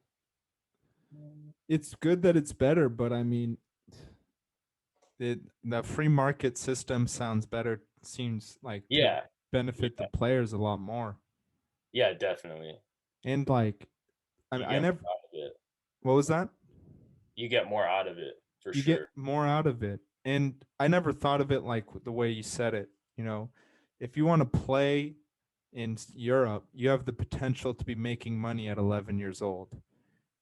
it's good that it's better, but I mean the free market system sounds better, seems like to Yeah, benefit the yeah, players a lot more. yeah, definitely. And like You I get never more out of it. what was that? You get more out of it for You get sure. more out of it. And I never thought of it like the way you said it, if you want to play in Europe, you have the potential to be making money at 11 years old.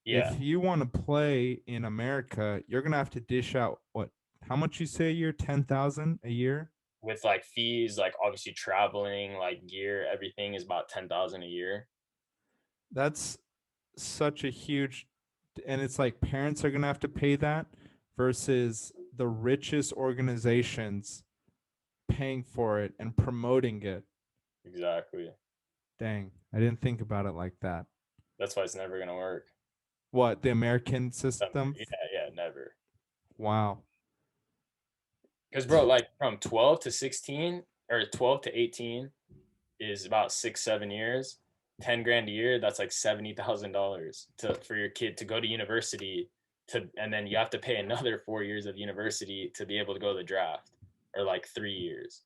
Yeah, If you want to play in America, you're going to have to dish out what how much you say a year? 10,000 a year? with like fees, like obviously traveling, like gear, everything is about 10,000 a year. That's such a huge, and it's like parents are going to have to pay that versus the richest organizations paying for it and promoting it. Exactly. Dang, I didn't think about it like that. That's why it's never gonna work. What, the American system? Yeah, yeah, never. Wow. Because bro, like from 12 to 16 or 12 to 18 is about 6, 7 years. 10 grand a year, that's like $70,000 to for your kid to go to university to, and then you have to pay another 4 years of university to be able to go to the draft, or like 3 years.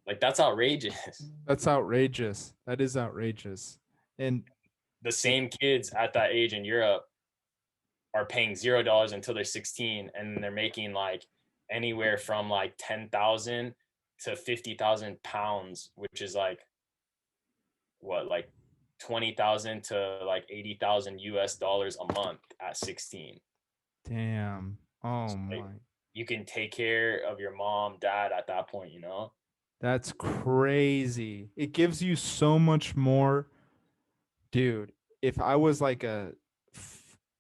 Like that's outrageous. That's outrageous. That is outrageous. And The it, same kids at that age in Europe are paying $0 until they're 16, and they're making like anywhere from like 10,000 to 50,000 pounds, which is like what, like 20,000 to like 80,000 US dollars a month at 16. damn. Oh So like, my. you can take care of your mom, dad at that point, you know? That's crazy. It gives you so much more, dude. If I was like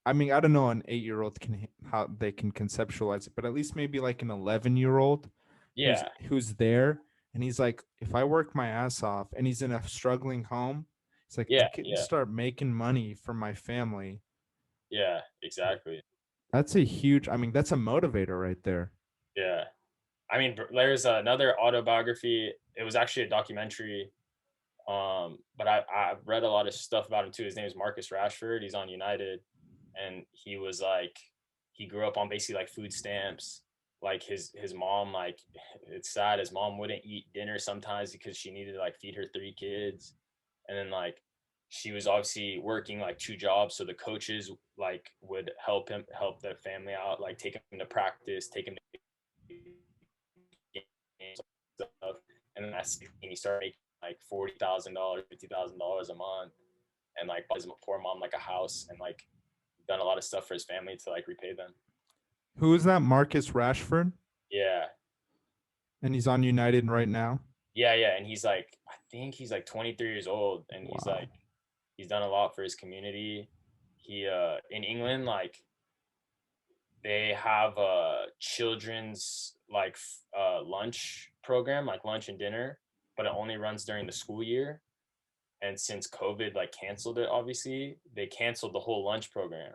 I mean, I don't know an 8-year-old can how they can conceptualize it, but at least maybe like an 11-year-old Yeah, who's there and he's like, if I work my ass off and he's in a struggling home, it's like I yeah, can yeah, start making money for my family. yeah, exactly. That's a huge, I mean, that's a motivator right there. Yeah. I mean, there's another autobiography. It was actually a documentary. But I read a lot of stuff about him too. His name is Marcus Rashford. He's on United, and he was like, he grew up on basically like food stamps. Like his mom, like it's sad. His mom wouldn't eat dinner sometimes because she needed to like feed her 3 kids, and then like she was obviously working like 2 jobs, so the coaches like would help their family out, like take him to practice, take him to games, stuff. And then at 16, he started making like $40,000, $50,000 a month, and like bought his poor mom like a house, and like done a lot of stuff for his family to like repay them. Who is that? Marcus Rashford? Yeah, And he's on United right now. yeah, yeah. And he's like, I think he's like 23 years old, and he's Wow. like, he's done a lot for his community. He in England, like they have a children's like lunch program, like lunch and dinner, but it only runs during the school year. And since COVID like canceled it, obviously they canceled the whole lunch program.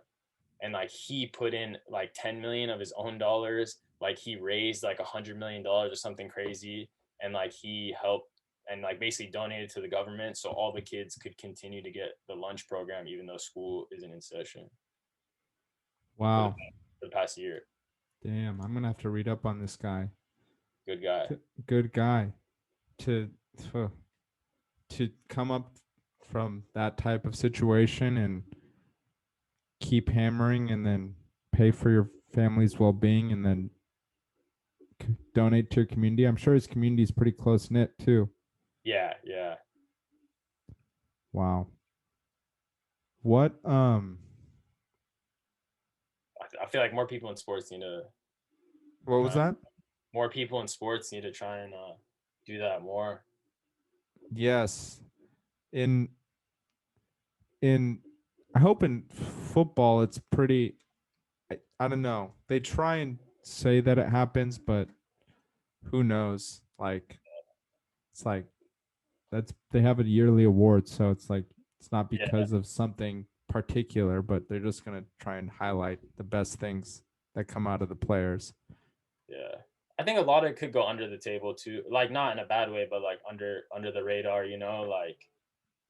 And like he put in like 10 million of his own dollars. Like he raised like $100 million or something crazy, and like he helped and like basically donated to the government so all the kids could continue to get the lunch program even though school isn't in session for the Wow. for the past year. Damn. I'm gonna have to read up on this guy. Good guy. Good guy to to come up from that type of situation and keep hammering and then pay for your family's well-being and then donate to your community. I'm sure his community is pretty close knit too. Yeah, yeah. Wow. What I feel like more people in sports need to what was try. that? More people in sports need to try and do that more. Yes. In in I hope in football it's pretty I don't know. They try and say that it happens, but who knows? Like it's like that's they have a yearly award, so it's like it's not Yeah, because of something particular, but they're just gonna try and highlight the best things that come out of the players. yeah. I think a lot of it could go under the table too, like not in a bad way, but like under the radar. You know, like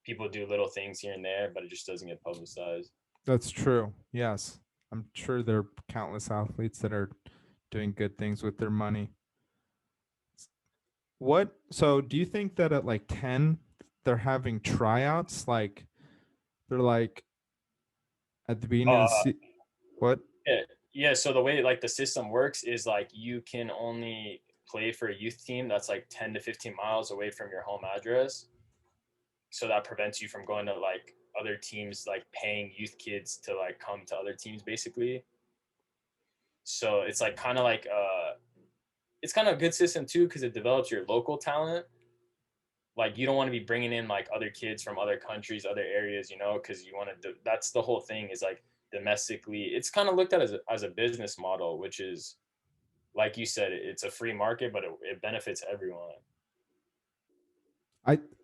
people do little things here and there, but it just doesn't get publicized. That's true. Yes. I'm sure there are countless athletes that are doing good things with their money. What so do you think that at like 10 they're having tryouts like they're like at the beginning of the Uh, what? yeah, yeah. So the way like the system works is like you can only play for a youth team that's like 10 to 15 miles away from your home address. So that prevents you from going to like other teams, like paying youth kids to like come to other teams basically. So it's like kind of like it's kind of a good system too because it develops your local talent. Like you don't want to be bringing in like other kids from other countries, other areas, you know, because you want to. That's the whole thing is like domestically. It's kind of looked at as a business model, which is like you said, it's a free market, but it benefits everyone.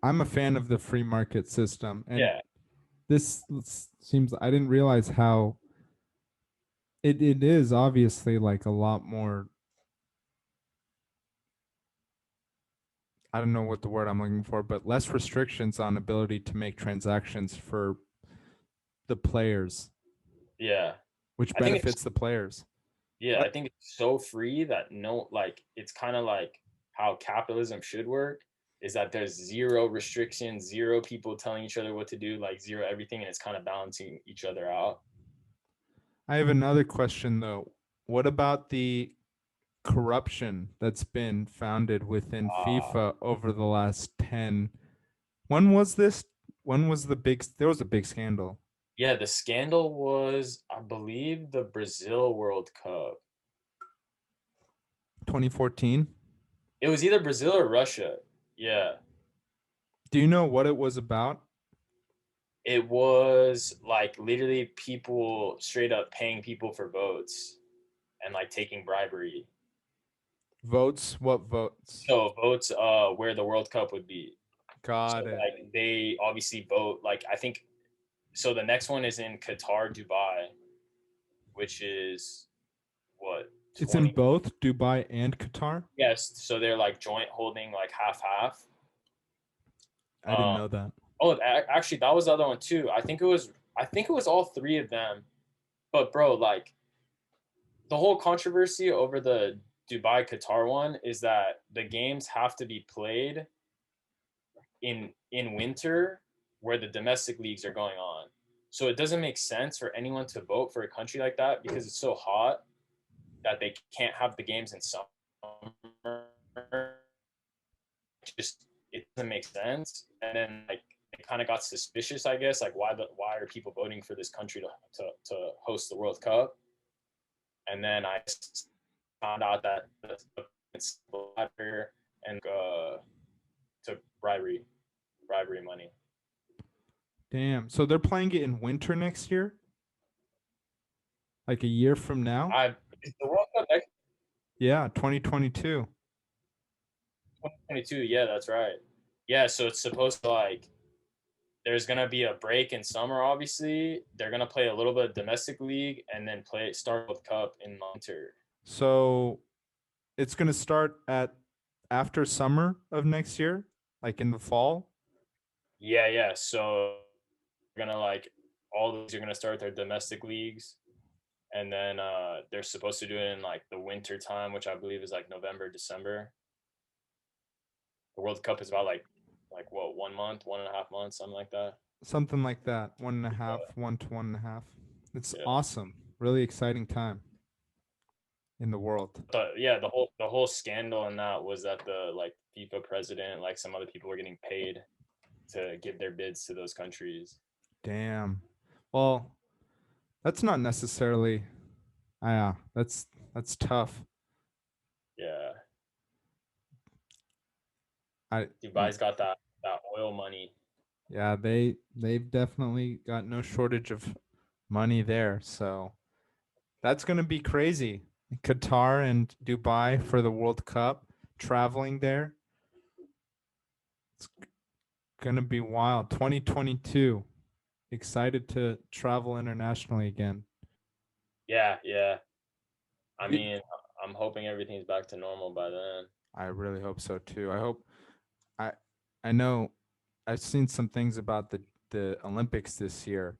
I'm a fan of the free market system and Yeah, this seems I didn't realize how it is obviously like a lot more I don't know what the word I'm looking for, but less restrictions on ability to make transactions for the players, Yeah. which I think it's benefits the players. Yeah, I But think it's so free that no, like, it's kind of like how capitalism should work is that there's zero restrictions, zero people telling each other what to do, like zero everything, and it's kind of balancing each other out. I have another question though. What about the corruption that's been founded within Uh, FIFA over the last 10? When was this? When was the big there was a big scandal? yeah, the scandal was, I believe, the Brazil World Cup. 2014? It was either Brazil or Russia. Yeah. Do you know what it was about? It was like literally people straight up paying people for votes and like taking bribery. Votes? What votes? So votes where the World Cup would be. So Got it. like they obviously vote like I think so the next one is in Qatar, Dubai, which is what It's in 20. both Dubai and Qatar? Yes, so they're like joint holding like half half. I didn't Um know that. oh actually that was the other one too. I think it was all three of them. But bro, like the whole controversy over the Dubai Qatar one is that the games have to be played in winter where the domestic leagues are going on. So it doesn't make sense for anyone to vote for a country like that because it's so hot that they can't have the games in summer. Just it doesn't make sense. And then like it kind of got suspicious, I guess. Like why are people voting for this country to host the World Cup? And then I found out that it's and took bribery money. Damn. So they're playing it in winter next year? Like a year from now? I Is the World Cup next Yeah, 2022. 2022? Yeah, that's right. Yeah, so it's supposed to like there's gonna be a break in summer. Obviously, they're gonna play a little bit of domestic league and then play start with cup in winter. So it's going to start at after summer of next year, like in the fall. Yeah, yeah. So they're gonna like all those are gonna start their domestic leagues, and then they're supposed to do it in like the winter time, which I believe is like November, December. The World Cup is about like what 1 month, 1.5 months, something like that. Something like that. 1.5, 1 to 1.5. It's Yeah. awesome. Really exciting time in the world. Yeah, the whole scandal in that was that the like FIFA president, like some other people were getting paid to give their bids to those countries. Damn. Well, that's not necessarily. Yeah, that's tough. Yeah, I Dubai's got that oil money. yeah, they've definitely got no shortage of money there. So that's gonna be crazy. Qatar and Dubai for the World Cup, traveling there. It's gonna be wild. 2022. Excited to travel internationally again. Yeah, yeah. I You, mean, I'm hoping everything's back to normal by then. I really hope so too. I I know I've seen some things about the Olympics this year.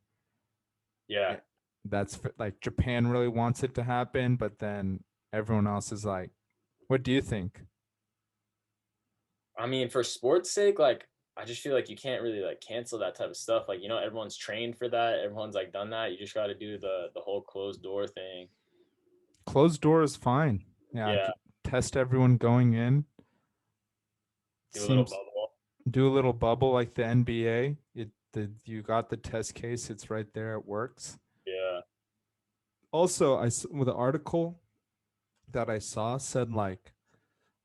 Yeah, Eh, That's like Japan really wants it to happen, but then everyone else is like, "What do you think?" I mean, for sports' sake, like I just feel like you can't really like cancel that type of stuff. Like everyone's trained for that. Everyone's like done that. You just got to do the whole closed door thing. Closed door is fine. Yeah, Yeah, test everyone going in. do a little Seems bubble. do a little bubble like the NBA. You got the test case. It's right there. It works. Yeah, Also, with the article that I saw said like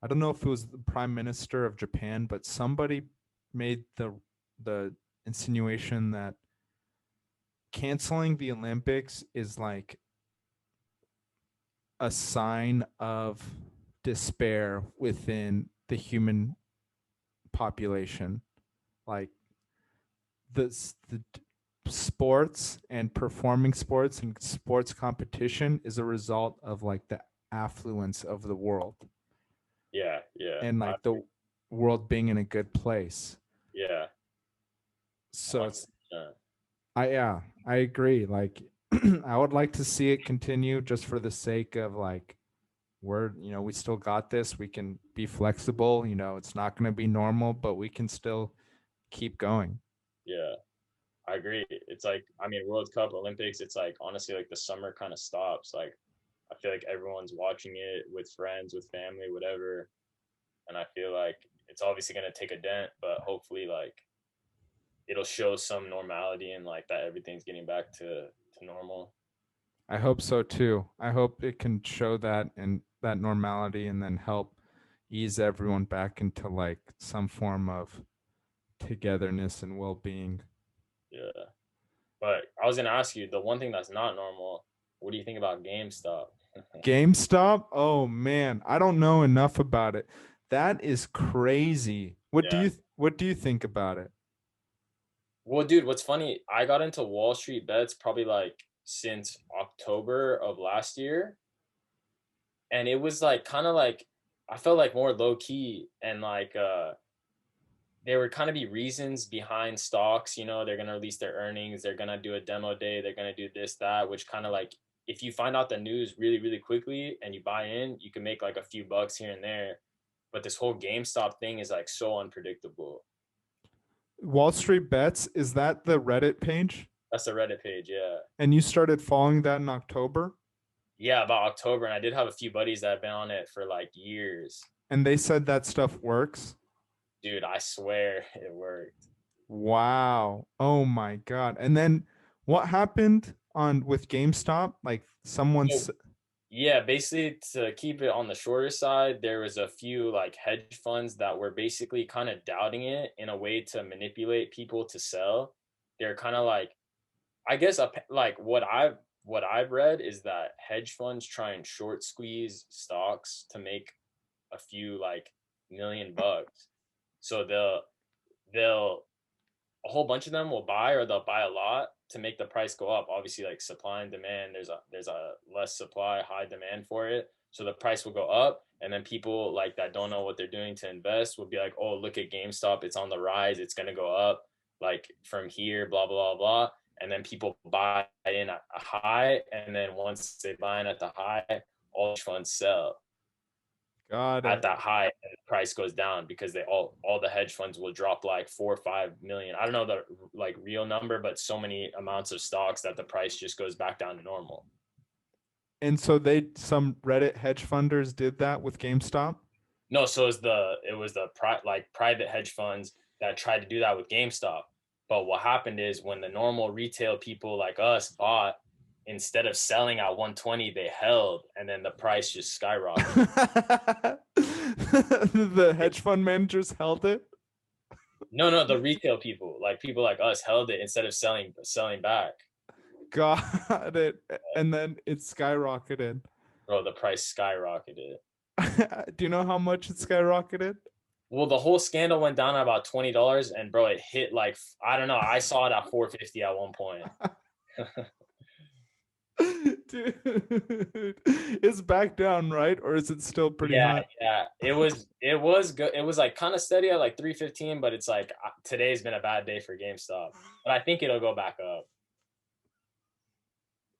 I don't know if it was the prime minister of Japan, but somebody made the insinuation that canceling the Olympics is like a sign of despair within the human population. Like the sports and performing sports and sports competition is a result of like the affluence of the world yeah, yeah. and like the world being in a good place. Yeah, So it's 100%. I agree. Like I would like to see it continue just for the sake of like we still got this. We can be flexible, it's not going to be normal, but we can still keep going. Yeah, I agree. It's like, I mean, World Cup, Olympics, it's like honestly like the summer kind of stops. Like I feel like everyone's watching it with friends, with family, whatever. And I feel like it's obviously gonna take a dent, but hopefully like it'll show some normality and like that everything's getting back to normal. I hope so too. I hope it can show that and that normality and then help ease everyone back into like some form of togetherness and well-being. Yeah. But I was gonna ask you the one thing that's not normal. What do you think about GameStop? GameStop? Oh man, I don't know enough about it. That is crazy. Yeah. What do you think about it? Well, dude, what's funny? I got into Wall Street bets probably like since October of last year, and it was like kind of like I felt like more low key and like there would kind of be reasons behind stocks. They're gonna release their earnings, they're gonna do a demo day, they're gonna do this that, which kind of like if you find out the news really really quickly and you buy in, you can make like a few bucks here and there. But this whole GameStop thing is like so unpredictable. Wall Street Bets, is that the Reddit page? That's the Reddit page, yeah. And you started following that in October? Yeah, about October, and I did have a few buddies that have been on it for like years. And they said that stuff works? Dude, I swear it worked. Wow. Oh my God. And then what happened on with GameStop? Like So, yeah, basically to keep it on the shorter side, there was a few like hedge funds that were basically kind of doubting it in a way to manipulate people to sell. They're kind of like, I guess, like what I've read is that hedge funds try and short squeeze stocks to make a few like million bucks. So they'll a whole bunch of them will buy, or they'll buy a lot to make the price go up. Obviously, like supply and demand, there's a less supply, high demand for it, so the price will go up. And then people like that don't know what they're doing to invest will be like, oh, look at GameStop, it's on the rise, it's gonna go up like from here, blah blah blah blah. And then people buy in at a high, and then once they buy in at the high, all funds sell got at it. that high, and the price goes down because they all the hedge funds will drop like 4 or 5 million. I don't know the like real number, but so many amounts of stocks that the price just goes back down to normal. And so some Reddit hedge funders did that with GameStop? No, so it was the private hedge funds that tried to do that with GameStop. But what happened is when the normal retail people like us bought, instead of selling at 120, they held, and then the price just skyrocketed. The hedge fund managers held it? No, no, the retail people, like people like us, held it instead of selling back. Got it. And then it skyrocketed. Bro, the price skyrocketed. Do you know how much it skyrocketed? Well, the whole scandal went down at about $20, and bro, it hit like I don't know. I saw it at 450 at one point. Dude, it's back down, right? Or is it still pretty Yeah, high? yeah. It was good. It was like kind of steady at like 315, but it's like today's been a bad day for GameStop. But I think it'll go back up.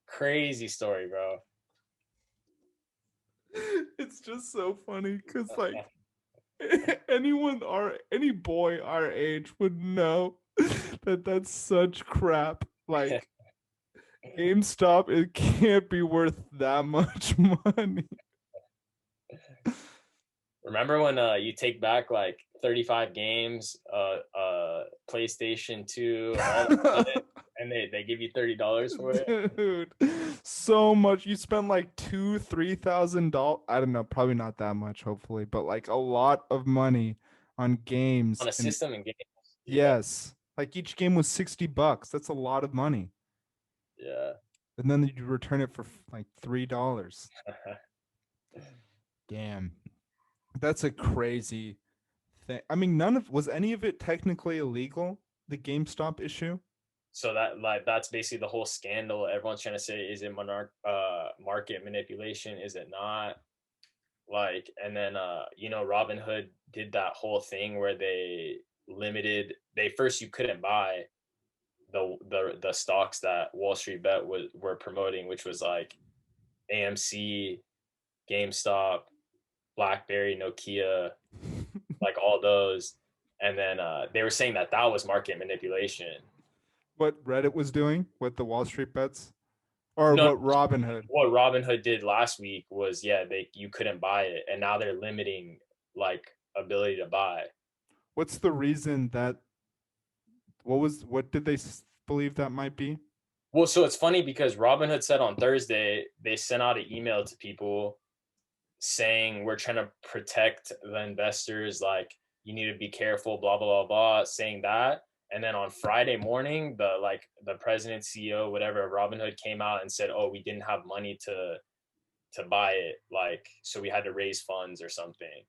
Crazy story, bro. It's just so funny because like any boy our age would know that that's such crap. Like GameStop, it can't be worth that much money. Remember when you take back like 35 games, PlayStation 2, all that shit, and they give you $30 for it? Dude, so much. You spent like $3,000. I don't know, probably not that much, hopefully, but like a lot of money on games. On a And system and games. Yeah, yes, like each game was $60. That's a lot of money. yeah. And then you return it for like $3. Damn. That's a crazy thing. I mean, was any of it technically illegal? The GameStop issue? So that's basically the whole scandal. Everyone's trying to say, is it market manipulation? Is it not? Like, and then Robinhood did that whole thing where they first you couldn't buy the stocks that Wall Street Bet were promoting, which was like AMC, GameStop, BlackBerry, Nokia, like all those. And then they were saying that was market manipulation. What Reddit was doing with the Wall Street bets, or No, what Robinhood? what Robinhood did last week was, yeah, you couldn't buy it, and now they're limiting like ability to buy. What's the reason that? What did they believe that might be? Well, so it's funny because Robinhood said on Thursday they sent out an email to people saying we're trying to protect the investors, like you need to be careful, blah blah blah blah, saying that. And then on Friday morning, the president, CEO, whatever, Robinhood came out and said, "Oh, we didn't have money to buy it, like so we had to raise funds or something."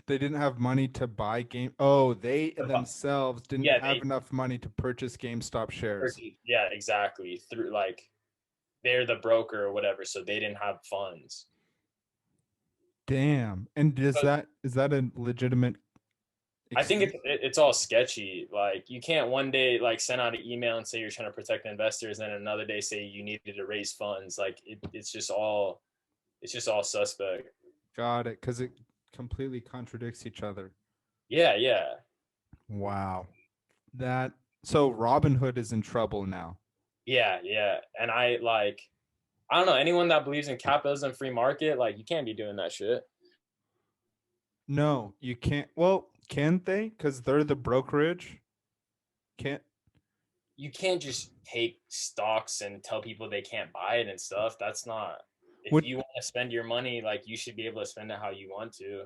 They didn't have money to buy game. Oh, they themselves didn't Yeah, have enough money to purchase GameStop shares. yeah, exactly. Through like they're the broker or whatever, so they didn't have funds. Damn. And But is that a legitimate I think excuse? it's all sketchy. Like you can't one day like send out an email and say you're trying to protect investors, and another day say you needed to raise funds. Like it's just all suspect. Got it, because it completely contradicts each other. Yeah, yeah, Wow. That so Robinhood is in trouble now. yeah, yeah. And I don't know, anyone that believes in capitalism, free market, like you can't be doing that shit. No, you can't. Well, can they? Because they're the brokerage. Can't. You can't just take stocks and tell people they can't buy it and stuff. That's not, if What? you want to spend your money, like you should be able to spend it how you want to.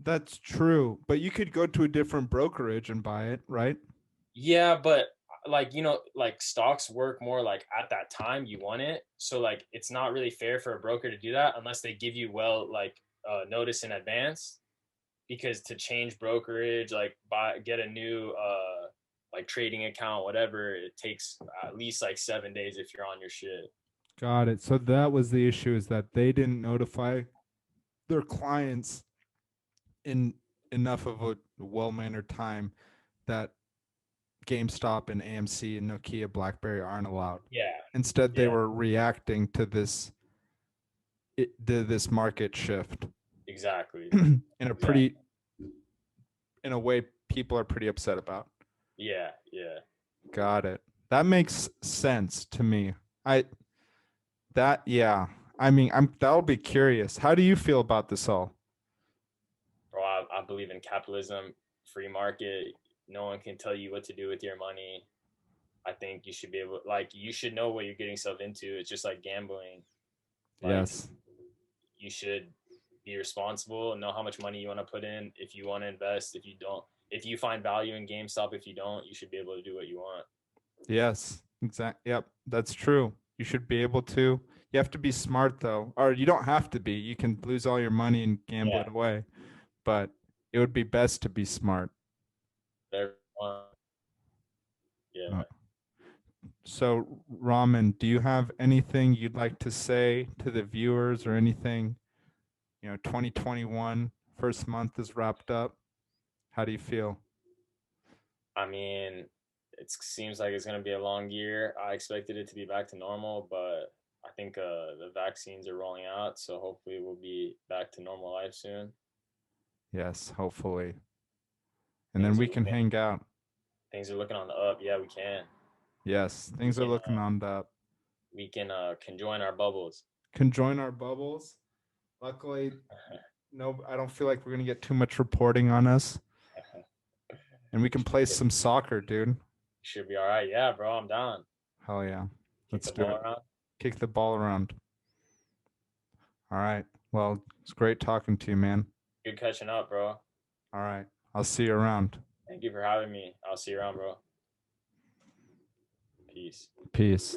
That's true. But you could go to a different brokerage and buy it, right? Yeah, but like like stocks work more like at that time you want it. So like it's not really fair for a broker to do that unless they give you notice in advance, because to change brokerage, like get a new like trading account, whatever, it takes at least like 7 days if you're on your shit. Got it. So that was the issue, is that they didn't notify their clients in enough of a well-mannered time that GameStop and AMC and Nokia, BlackBerry aren't allowed. Yeah, Instead, they yeah, were reacting to this market shift exactly. in a Exactly. pretty in a way people are pretty upset about. Yeah, yeah. Got it. That makes sense to me. I that yeah. I mean, that'll be curious. How do you feel about this all? Bro, I believe in capitalism, free market. No one can tell you what to do with your money. I think you should be able, like, you should know what you're getting yourself into. It's just like gambling. Like, Yes. you should be responsible and know how much money you want to put in. If you want to invest, if you don't, if you find value in GameStop, if you don't, you should be able to do what you want. Yes. Exactly. Yep. That's true. You should be able to. You have to be smart though. Or you don't have to be. You can lose all your money and gamble Yeah, it away. But it would be best to be smart. everyone. Uh, Yeah. So, Ramen, do you have anything you'd like to say to the viewers, or anything? 2021, first month is wrapped up. How do you feel? I mean, it seems like it's going to be a long year. I expected it to be back to normal, but I think the vaccines are rolling out, so hopefully we'll be back to normal life soon. Yes, hopefully. And then Things are we can looking, hang out. things are looking on the up. Yeah, we can. Yes, We things are can looking on the up. we can join our bubbles. Can join our bubbles. Luckily, no, I don't feel like we're gonna get too much reporting on us, and we can play some soccer, dude. Should be all right. Yeah, bro, I'm down. Hell yeah, Kick let's the do ball it. around. Kick the ball around. All right. Well, it's great talking to you, man. Good catching up, bro. All right. I'll see you around. Thank you for having me. I'll see you around, bro. Peace. Peace.